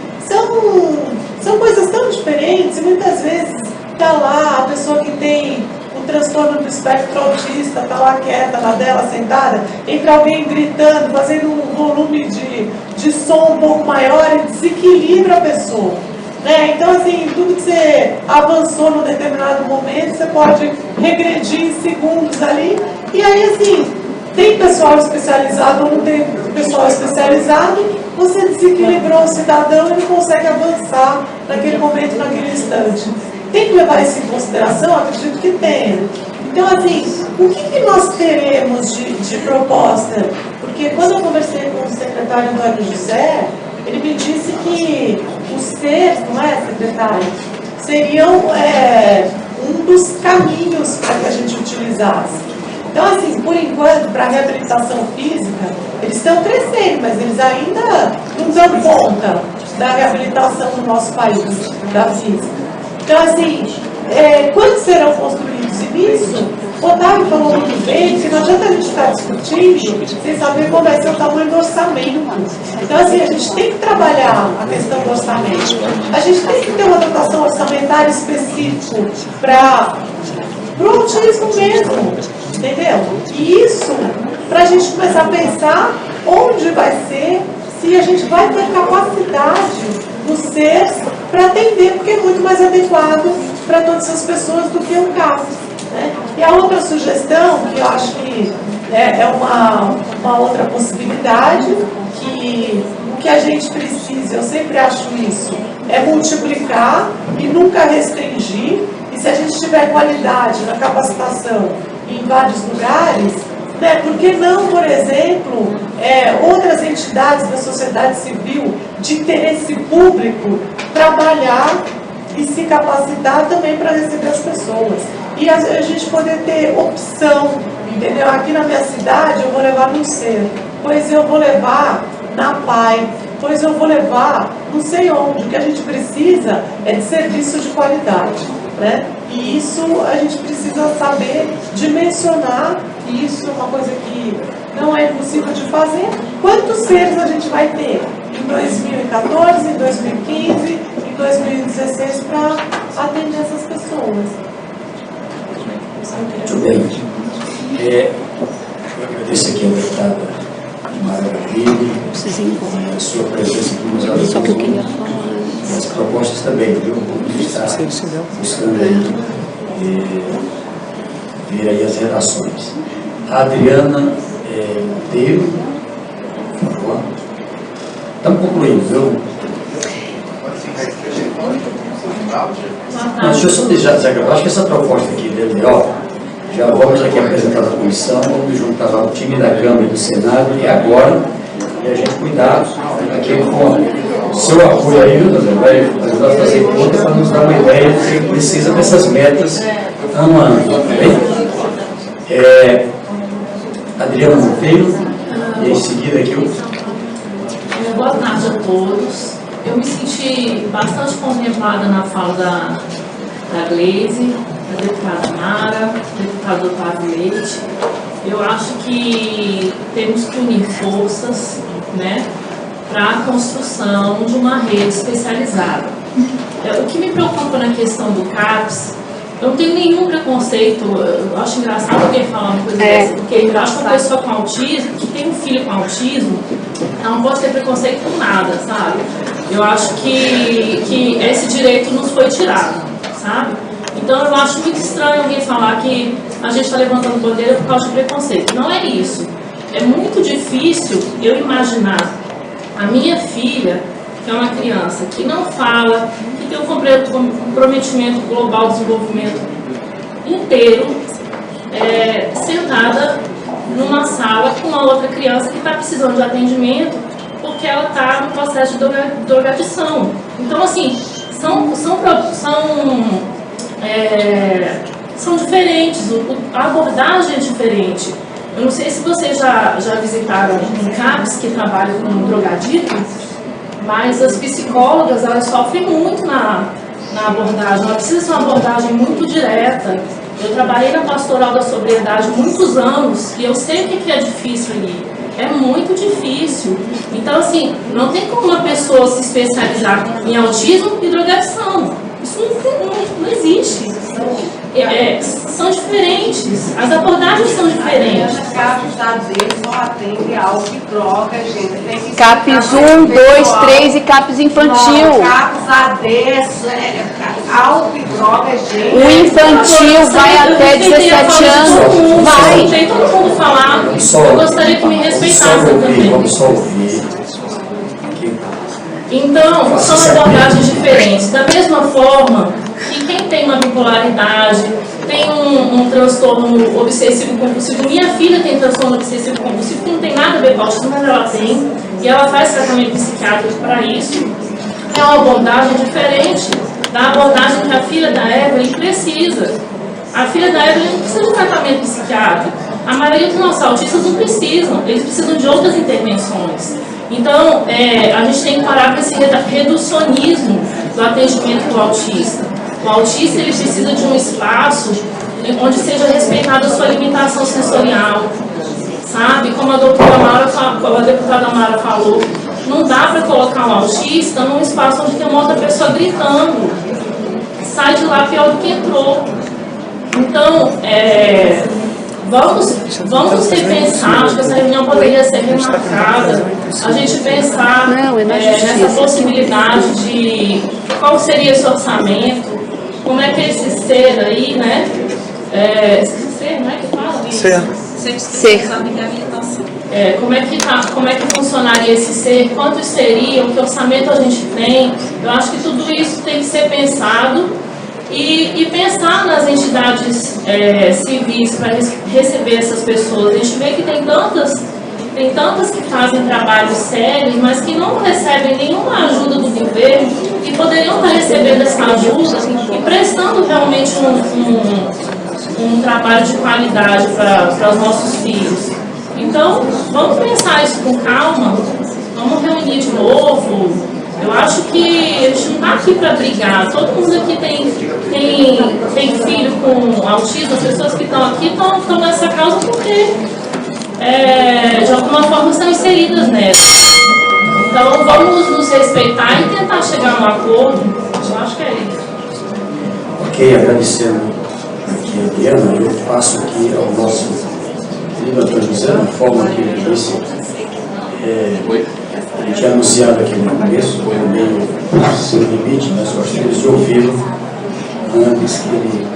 são coisas tão diferentes, e muitas vezes está lá a pessoa que tem o transtorno do espectro autista, está lá quieta, na dela, sentada, entra alguém gritando, fazendo um volume de som um pouco maior e desequilibra a pessoa. Né? Então, assim, tudo que você avançou num determinado momento, você pode regredir em segundos ali, e aí, assim, tem pessoal especializado ou não tem pessoal especializado, você desequilibrou o cidadão e não consegue avançar naquele momento, naquele instante. Tem que levar isso em consideração? Acredito que tenha. Então, assim, o que nós teremos de proposta? Porque quando eu conversei com o secretário Antônio José, ele me disse que os seres, não é, secretário, seriam um dos caminhos para que a gente utilizasse. Então, assim, por enquanto, para a reabilitação física, eles estão crescendo, mas eles ainda não dão conta da reabilitação no nosso país, da física. Então, assim, quando serão construídos? E nisso, o Otávio falou muito bem que não adianta a gente estar discutindo sem saber qual vai ser o tamanho do orçamento. Então, assim, a gente tem que trabalhar a questão do orçamento. A gente tem que ter uma dotação orçamentária específica para o autismo mesmo, entendeu? E isso, para a gente começar a pensar onde vai ser, se a gente vai ter capacidade dos seres para atender, porque é muito mais adequado para todas as pessoas do que o CAPS. Né? E a outra sugestão, que eu acho que é uma outra possibilidade, que o que a gente precisa, eu sempre acho isso, é multiplicar e nunca restringir. E se a gente tiver qualidade na capacitação em vários lugares, né, por que não, por exemplo, outras entidades da sociedade civil de interesse público trabalhar e se capacitar também para receber as pessoas? E a gente poder ter opção, entendeu? Aqui na minha cidade eu vou levar no ser, pois eu vou levar na PAI, pois eu vou levar não sei onde. O que a gente precisa é de serviço de qualidade, né? E isso a gente precisa saber dimensionar, e isso é uma coisa que não é impossível de fazer. Quantos seres a gente vai ter em 2014, em 2015, em 2016 para atender essas pessoas? Muito bem. Eu agradeço aqui a deputada Mara Gabrilli, a sua presença aqui nos auditórios. Só que eu queria falar. As propostas também, viu? A gente está buscando aí ver aí as redações. A Adriana Monteiro, por favor. Estamos concluindo, viu? Não, deixa eu só deixar, eu acho que essa proposta aqui dele, já vamos aqui apresentar a comissão, vamos juntar o time da Câmara e do Senado, e agora, e a gente cuidar aqui com o seu apoio aí, vai ajudar a fazer conta para nos dar uma ideia do que precisa dessas metas ano a ano, tá bem? Adriano Monteiro, e em seguida aqui o... Boa tarde a todos. Eu me senti bastante contemplada na fala da Gleise, da deputada Mara, do deputado Otávio Leite. Eu acho que temos que unir forças, né, para a construção de uma rede especializada. O que me preocupa na questão do CAPS, eu não tenho nenhum preconceito, eu acho engraçado alguém falar uma coisa dessa, porque eu acho que uma pessoa com autismo, que tem um filho com autismo, ela não pode ter preconceito com nada, sabe? Eu acho que esse direito nos foi tirado, sabe? Então eu acho muito estranho alguém falar que a gente está levantando bandeira por causa de preconceito. Não é isso. É muito difícil eu imaginar a minha filha, que é uma criança que não fala, que tem um comprometimento global de desenvolvimento inteiro, sentada numa sala com uma outra criança que está precisando de atendimento porque ela está no processo de drogadição. Então, assim, são diferentes, a abordagem é diferente. Eu não sei se vocês já visitaram um CAPS que trabalha com drogaditos, mas as psicólogas, elas sofrem muito na abordagem, ela precisa ser uma abordagem muito direta. Eu trabalhei na pastoral da sobriedade muitos anos e eu sei o que é difícil ali. É muito difícil. Então, assim, não tem como uma pessoa se especializar em autismo e drogadição. Isso não existe. São diferentes. As abordagens são diferentes. Os CAPs AD só atendem álcool e droga, gente. Tem que CAPs 1, 2, 3 e CAPs infantil. Não, CAPs AD, álcool e droga, gente. O infantil vai até 17 anos. Vai. Tem todo mundo falar. Eu gostaria que me respeitassem também. Vamos só ouvir. Então, são abordagens diferentes. Da mesma forma que quem tem uma bipolaridade, tem um transtorno obsessivo-compulsivo. Minha filha tem transtorno obsessivo-compulsivo, que não tem nada a ver com autismo, mas ela tem. E ela faz tratamento psiquiátrico para isso. É uma abordagem diferente da abordagem que a filha da Evelyn precisa. A filha da Evelyn não precisa de tratamento psiquiátrico. A maioria dos nossos autistas não precisam. Eles precisam de outras intervenções. Então, a gente tem que parar com esse reducionismo do atendimento do autista. O autista, ele precisa de um espaço onde seja respeitada a sua limitação sensorial, sabe? Como a deputada Mara falou, não dá para colocar um autista num espaço onde tem uma outra pessoa gritando. Sai de lá pior do que entrou. Então, vamos repensar, acho que essa reunião poderia ser remarcada, a gente pensar nessa possibilidade de qual seria esse orçamento, como é que esse ser aí, né? Ser, não é que fala isso? Ser. Como é que funcionaria esse ser, quantos seriam, que orçamento a gente tem. Eu acho que tudo isso tem que ser pensado. E pensar nas entidades civis para receber essas pessoas. A gente vê que tem tantas que fazem trabalhos sérios, mas que não recebem nenhuma ajuda do governo, que poderiam estar recebendo essa ajuda e prestando realmente um trabalho de qualidade para os nossos filhos. Então, vamos pensar isso com calma, vamos reunir de novo. Eu acho que a gente não está aqui para brigar. Todo mundo aqui tem filho com autismo. As pessoas que estão aqui estão nessa causa porque, de alguma forma, estão inseridas nela. Então, vamos nos respeitar e tentar chegar a um acordo. Eu acho que é isso. Ok, agradecendo aqui a Diana, eu passo aqui ao nosso querido Antônio José, na forma que ele disse. A gente tinha anunciado aqui no começo, foi meio sem limite, nós gostaríamos de ouvi-lo antes que ele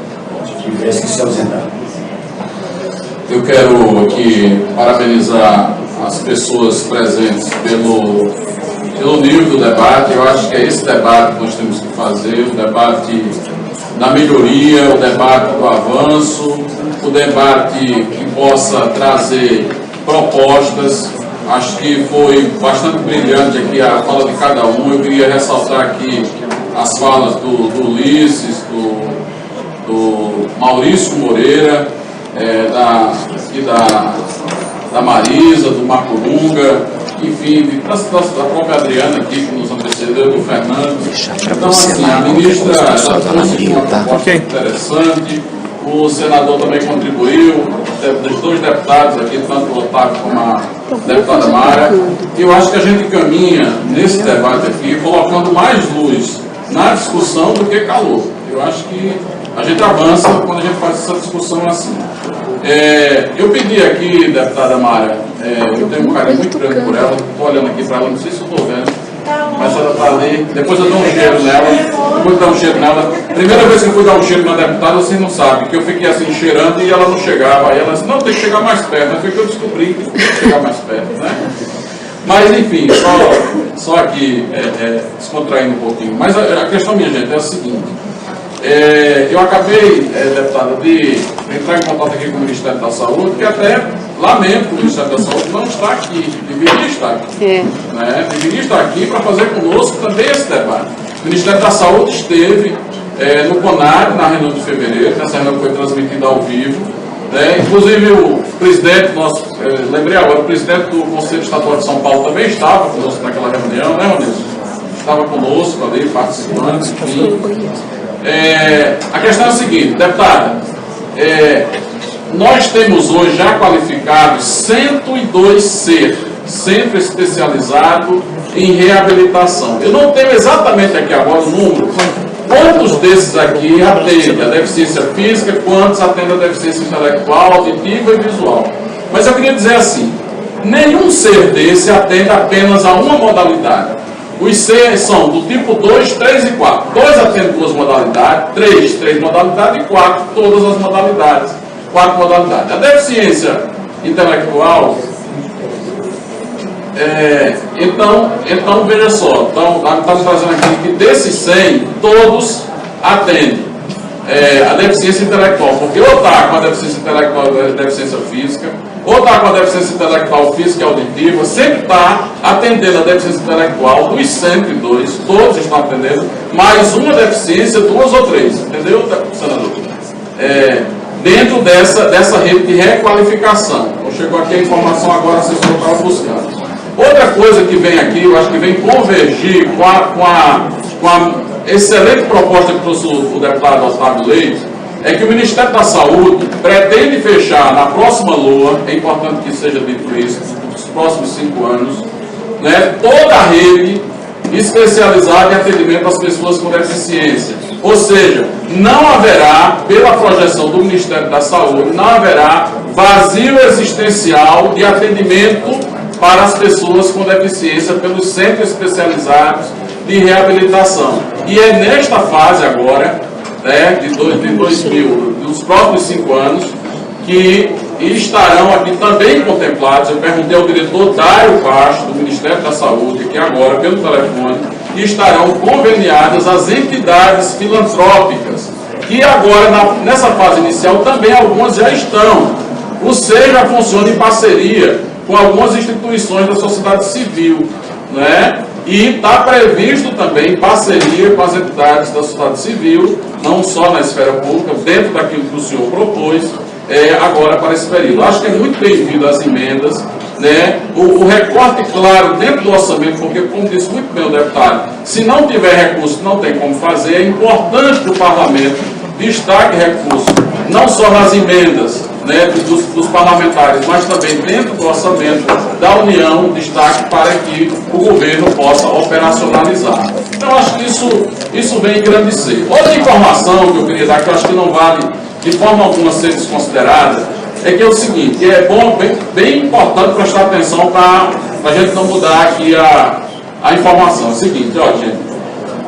tivesse que se ausentar. Eu quero aqui parabenizar as pessoas presentes pelo nível do debate. Eu acho que é esse debate que nós temos que fazer, o debate da melhoria, o debate do avanço, o debate que possa trazer propostas. Acho que foi bastante brilhante aqui a fala de cada um. Eu queria ressaltar aqui as falas do Ulisses, do Maurício Moreira, da Marisa, do Marco Lunga, enfim, da própria Adriana aqui, que nos antecedeu, do Fernando. Então, assim, a ministra trouxe uma proposta interessante, o senador também contribuiu, dos dois deputados aqui, tanto o Otávio como a deputada Mara. Eu acho que a gente caminha nesse debate aqui, colocando mais luz na discussão do que calor. Eu acho que a gente avança quando a gente faz essa discussão assim. Eu pedi aqui, deputada Mara, eu tenho um carinho muito grande por ela, estou olhando aqui para ela, não sei se estou vendo, mas ela está ali, depois eu dou um cheiro nela, depois eu dou um cheiro nela. Primeira vez que eu fui dar um cheiro na deputada, vocês não sabem, que eu fiquei assim cheirando e ela não chegava, aí ela disse, não, tem que chegar mais perto, mas foi que eu descobri que tem que chegar mais perto, né? Mas enfim, só aqui descontraindo um pouquinho, mas a questão, minha gente, é a seguinte. Eu acabei, deputada, de entrar em contato aqui com o Ministério da Saúde, que até lamento que o Ministério da Saúde não está aqui, deveria estar aqui. Né? Deveria estar aqui para fazer conosco também esse debate. O Ministério da Saúde esteve no CONAR, na reunião de fevereiro, essa reunião foi transmitida ao vivo. Né? Inclusive o presidente, lembrei agora, o presidente do Conselho Estadual de São Paulo também estava conosco naquela reunião, né, Ronilson? Estava conosco ali, participando, enfim. A questão é a seguinte, deputada, nós temos hoje já qualificados 102 centro especializado em reabilitação. Eu não tenho exatamente aqui agora o número, quantos desses aqui atendem a deficiência física, quantos atendem a deficiência intelectual, auditiva e visual. Mas eu queria dizer assim, nenhum ser desse atende apenas a uma modalidade. Os C são do tipo 2, 3 e 4. 2 atendem 2 modalidades, 3 modalidades e 4 todas as modalidades. 4 modalidades. A deficiência intelectual, então veja só, estamos trazendo aqui que desses 100, todos atendem a deficiência intelectual, porque ou está com a deficiência intelectual e a deficiência física, ou está com a deficiência intelectual, física e auditiva, sempre está atendendo a deficiência intelectual dos 102, todos estão atendendo, mais uma deficiência, 2 ou 3, entendeu, senador? Dentro dessa rede de requalificação. Então, chegou aqui a informação agora, vocês estão buscando. Outra coisa que vem aqui, eu acho que vem convergir com a excelente proposta que trouxe o deputado Otávio Leite, é que o Ministério da Saúde pretende fechar na próxima LOA, é importante que seja dito isso, nos próximos 5 anos, né, toda a rede especializada em atendimento às pessoas com deficiência. Ou seja, não haverá, pela projeção do Ministério da Saúde, não haverá vazio existencial de atendimento para as pessoas com deficiência pelos centros especializados de reabilitação. E é nesta fase agora, né, dos próximos 5 anos, que estarão aqui também contemplados. Eu perguntei ao diretor Dário Castro, do Ministério da Saúde, que agora, pelo telefone, estarão conveniadas as entidades filantrópicas, que agora, nessa fase inicial, também algumas já estão. O SEI já funciona em parceria com algumas instituições da sociedade civil, né? E está previsto também parceria com as entidades da sociedade civil, não só na esfera pública, dentro daquilo que o senhor propôs, agora para esse período. Acho que é muito bem-vindo as emendas, né? O recorte claro dentro do orçamento, porque, como disse muito bem o deputado, se não tiver recurso, não tem como fazer. É importante que o parlamento destaque recurso, não só nas emendas, né, dos parlamentares, mas também dentro do orçamento da União, destaque para que o governo possa operacionalizar. Então, acho que isso vem engrandecer. Outra informação que eu queria dar, que eu acho que não vale de forma alguma ser desconsiderada, é que é o seguinte, é bom, bem importante prestar atenção para a gente não mudar aqui a informação. É o seguinte, ó, gente,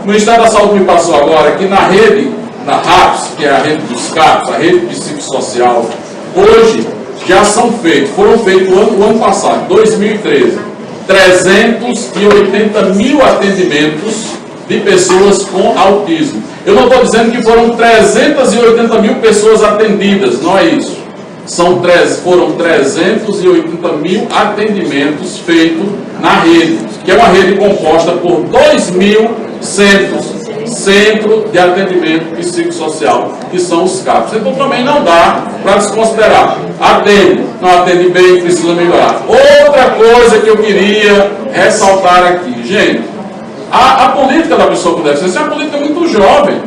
o Ministério da Saúde me passou agora que na rede, na RAPS, que é a rede dos CAPs, a rede psicossocial, hoje já foram feitos o ano passado, 2013, 380 mil atendimentos de pessoas com autismo. Eu não estou dizendo que foram 380 mil pessoas atendidas, não é isso. Foram 380 mil atendimentos feitos na rede, que é uma rede composta por 2.000 centros Centro de Atendimento Psicossocial, que são os CAPs. Então também não dá para desconsiderar. Atende, não atende bem, precisa melhorar. Outra coisa que eu queria ressaltar aqui, gente, a política da pessoa com deficiência é uma política muito jovem,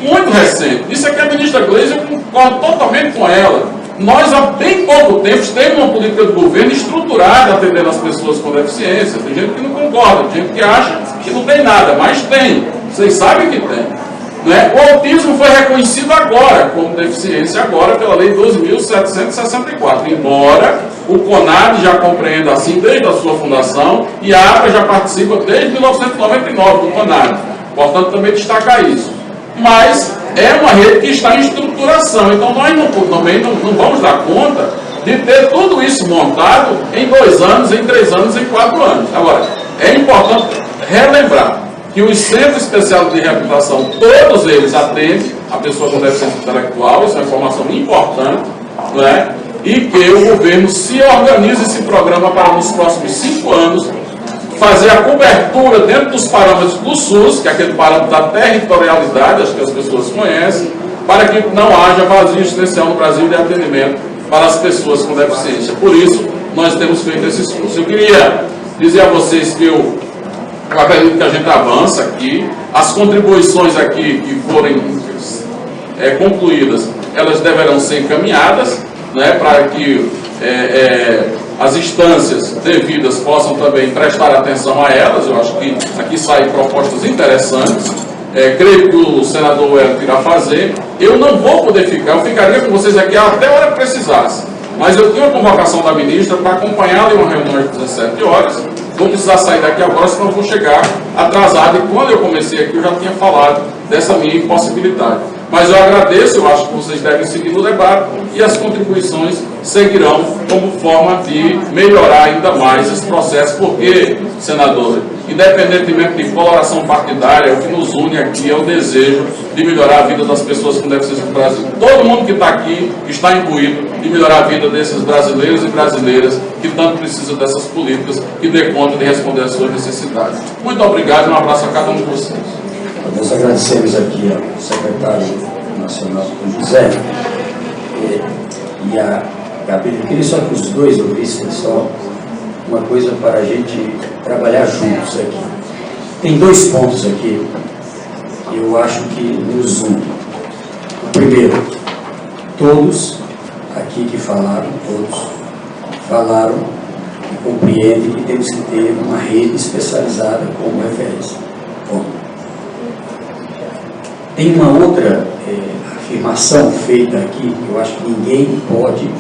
muito recente. Isso aqui a ministra Gleisi, eu concordo totalmente com ela. Nós, há bem pouco tempo, temos uma política do governo estruturada atendendo as pessoas com deficiência. Tem gente que não concorda, tem gente que acha que não tem nada, mas tem. Vocês sabem que tem. Né? O autismo foi reconhecido agora como deficiência, agora pela Lei 12.764. Embora o CONAD já compreenda assim desde a sua fundação e a APA já participa desde 1999 do CONAD. Portanto, também destacar isso. Mas é uma rede que está em estruturação, então nós também não vamos dar conta de ter tudo isso montado em 2 anos, em 3 anos, em 4 anos. Agora, é importante relembrar que os centros especiais de reabilitação, todos eles atendem a pessoa com deficiência intelectual, isso é uma informação importante, não é? E que o governo se organize esse programa para nos próximos 5 anos fazer a cobertura dentro dos parâmetros do SUS, que é aquele parâmetro da territorialidade, acho que as pessoas conhecem, para que não haja vazio existencial no Brasil de atendimento para as pessoas com deficiência. Por isso, nós temos feito esse esforço. Eu queria dizer a vocês que eu acredito que a gente avança aqui, as contribuições aqui que forem concluídas, elas deverão ser encaminhadas, né, para que as instâncias devidas possam também prestar atenção a elas. Eu acho que aqui saem propostas interessantes. Creio que o senador Wellington irá fazer. Eu não vou poder ficar, eu ficaria com vocês aqui até a hora que precisasse. Mas eu tenho a convocação da ministra para acompanhá-la em uma reunião às 17 horas. Vou precisar sair daqui agora, senão eu vou chegar atrasado. E quando eu comecei aqui, eu já tinha falado dessa minha impossibilidade. Mas eu agradeço, eu acho que vocês devem seguir no debate e as contribuições seguirão como forma de melhorar ainda mais esse processo, porque, senador, independentemente de coloração partidária, o que nos une aqui é o desejo de melhorar a vida das pessoas com deficiência no Brasil. Todo mundo que está aqui está imbuído de melhorar a vida desses brasileiros e brasileiras que tanto precisam dessas políticas que dê conta de responder às suas necessidades. Muito obrigado e um abraço a cada um de vocês. Nós agradecemos aqui ao secretário nacional, José, e a Gabi. Eu queria só que os dois ouvissem só uma coisa para a gente trabalhar juntos aqui. Tem 2 pontos aqui que eu acho que nos unem. O primeiro, todos aqui que falaram e compreendem que temos que ter uma rede especializada como referência. Bom, tem uma outra afirmação feita aqui que eu acho que ninguém pode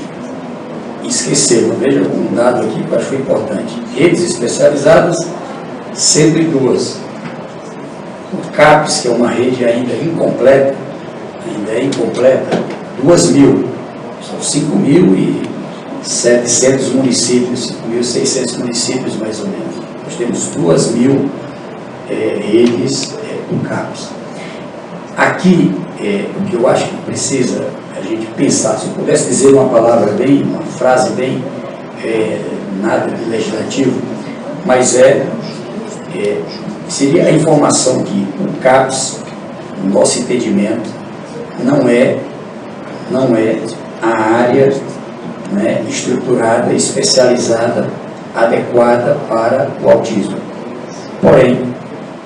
esquecer. Veja um dado aqui que eu acho que foi importante. Redes especializadas, 102. O CAPES, que é uma rede ainda incompleta, 2.000. São 5.700 municípios, 5.600 municípios mais ou menos. Nós temos 2.000 redes do CAPES. Aqui, o que eu acho que precisa a gente pensar, se eu pudesse dizer uma frase bem, nada de legislativo, mas seria a informação que o CAPES, no nosso entendimento, não é a área, né, estruturada, especializada, adequada para o autismo. Porém,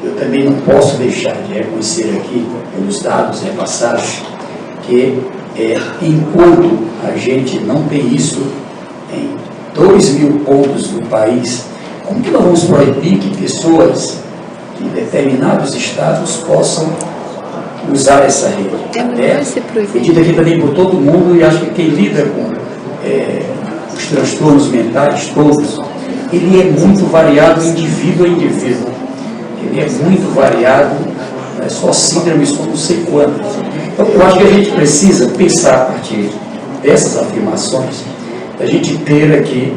eu também não posso deixar de reconhecer aqui, pelos dados repassados, que enquanto a gente não tem isso em 2.000 pontos do país, como que nós vamos proibir que pessoas de determinados estados possam usar essa rede? Medida aqui também por todo mundo, e acho que quem lida com os transtornos mentais todos, ele é muito variado indivíduo a indivíduo. Ele é muito variado, não é só síndromes como não sei quantas. Então, eu acho que a gente precisa pensar a partir dessas afirmações, a gente ter aqui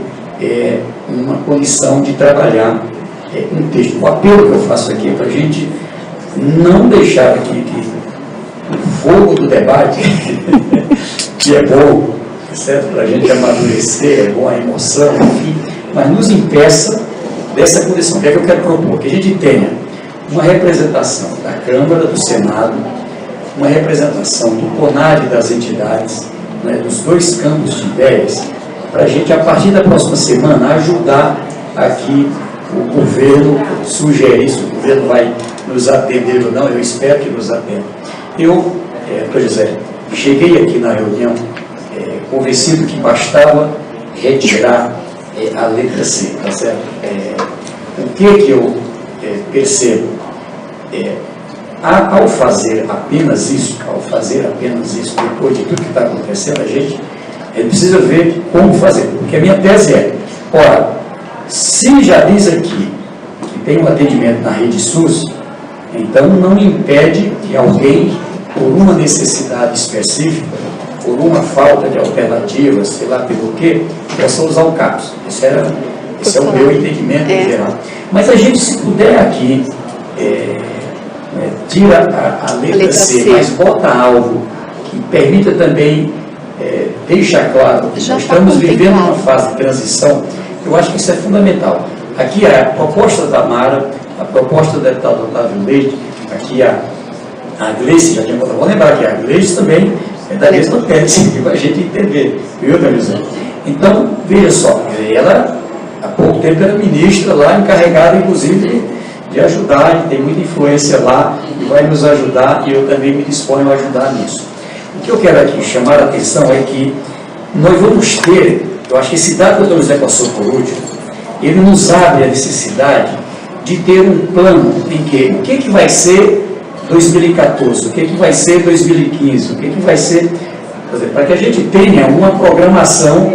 uma condição de trabalhar um texto. O apelo que eu faço aqui é para a gente não deixar aqui que o fogo do debate, que é bom, certo? Para a gente amadurecer, é bom a emoção, enfim, mas nos impeça dessa condição. O que é que eu quero propor? Que a gente tenha uma representação da Câmara, do Senado, uma representação do CONAD, das entidades, né, dos dois campos de ideias, para a gente, a partir da próxima semana, ajudar aqui o governo, sugerir se o governo vai nos atender ou não, eu espero que nos atenda. Eu, José, cheguei aqui na reunião convencido que bastava retirar a letra C, tá certo? O que eu percebo? Ao fazer apenas isso, depois de tudo que está acontecendo, a gente precisa ver como fazer. Porque a minha tese ora, se já diz aqui que tem um atendimento na rede SUS, então não impede que alguém, por uma necessidade específica, por uma falta de alternativas, sei lá pelo quê, possa usar o CAPS. Esse é o meu entendimento em geral. Mas a gente, se puder aqui, tira a letra C, mas bota algo que permita também, deixa claro que nós estamos vivendo uma fase de transição, eu acho que isso é fundamental. Aqui a proposta da Mara, a proposta do deputado Otávio Leite, aqui a Gleice, já tinha falado, vou lembrar que a Gleice também é da mesma tese, para a gente entender, viu, Damisão? Então, veja só, ela há pouco tempo era ministra lá, encarregada inclusive de ajudar, e tem muita influência lá, e vai nos ajudar, e eu também me disponho a ajudar nisso. O que eu quero aqui chamar a atenção é que nós vamos ter, eu acho que esse dado que o doutor José passou por último, ele nos abre a necessidade de ter um plano em que, o que vai ser 2014, o que vai ser 2015, o que vai ser, para que a gente tenha uma programação,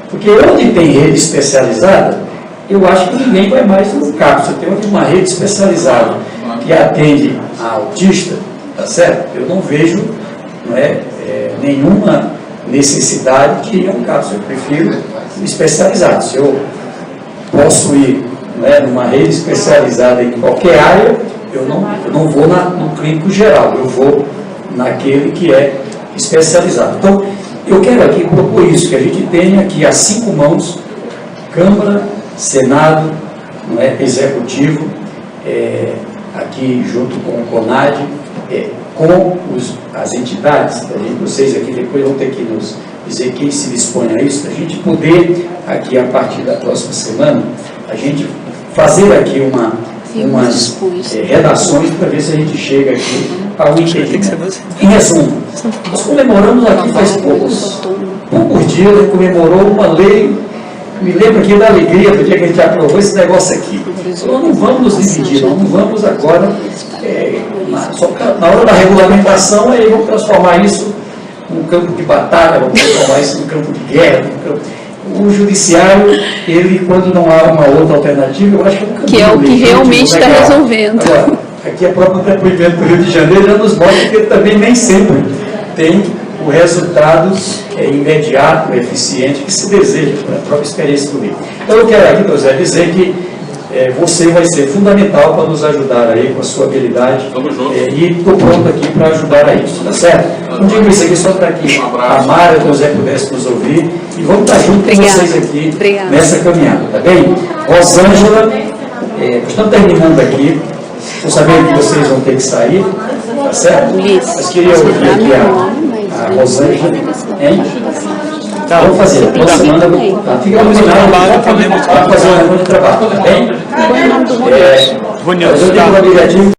porque onde tem rede especializada, eu acho que ninguém vai mais no CAPS. Eu tenho uma rede especializada que atende a autista, tá certo? Eu não vejo nenhuma necessidade de ir a um CAPS. Eu prefiro especializado. Se eu posso ir numa rede especializada em qualquer área, eu não vou no clínico geral, eu vou naquele que é especializado. Então, eu quero aqui propor isso, que a gente tenha aqui a 5 mãos, Câmara, Senado, Executivo, aqui junto com o CONAD, com as entidades, vocês aqui depois vão ter que nos dizer quem se dispõe a isso, a gente poder, aqui a partir da próxima semana, a gente fazer aqui umas redações para ver se a gente chega aqui ao entendimento. Em resumo, nós comemoramos aqui faz poucos dias, comemorou uma lei, me lembro aqui da alegria do dia que a gente aprovou esse negócio aqui. Nós não vamos nos dividir, nós não vamos agora, só na hora da regulamentação, aí vamos transformar isso num campo de batalha, vamos transformar isso num campo de guerra, o judiciário, ele, quando não há uma outra alternativa, eu acho que é um caminho. Que é o que realmente está resolvendo. Agora, aqui a própria depoimento do Rio de Janeiro já nos mostra que ele também nem sempre tem o resultado imediato, eficiente, que se deseja, pela própria experiência do Rio. Então eu quero aqui, José, dizer que você vai ser fundamental para nos ajudar aí com a sua habilidade. E estou pronto aqui para ajudar a isso, tá certo? Não digo isso aqui só para que a Mara e o José pudessem nos ouvir e vamos estar junto com vocês aqui nessa caminhada, tá bem? Rosângela, estamos terminando aqui, estou sabendo que vocês vão ter que sair, tá certo? Mas queria ouvir aqui a Rosângela, hein? Tá, vamos fazer. Toda semana, fica combinado, vamos fazer uma reunião de trabalho, tá bem? Eu tenho um objetivo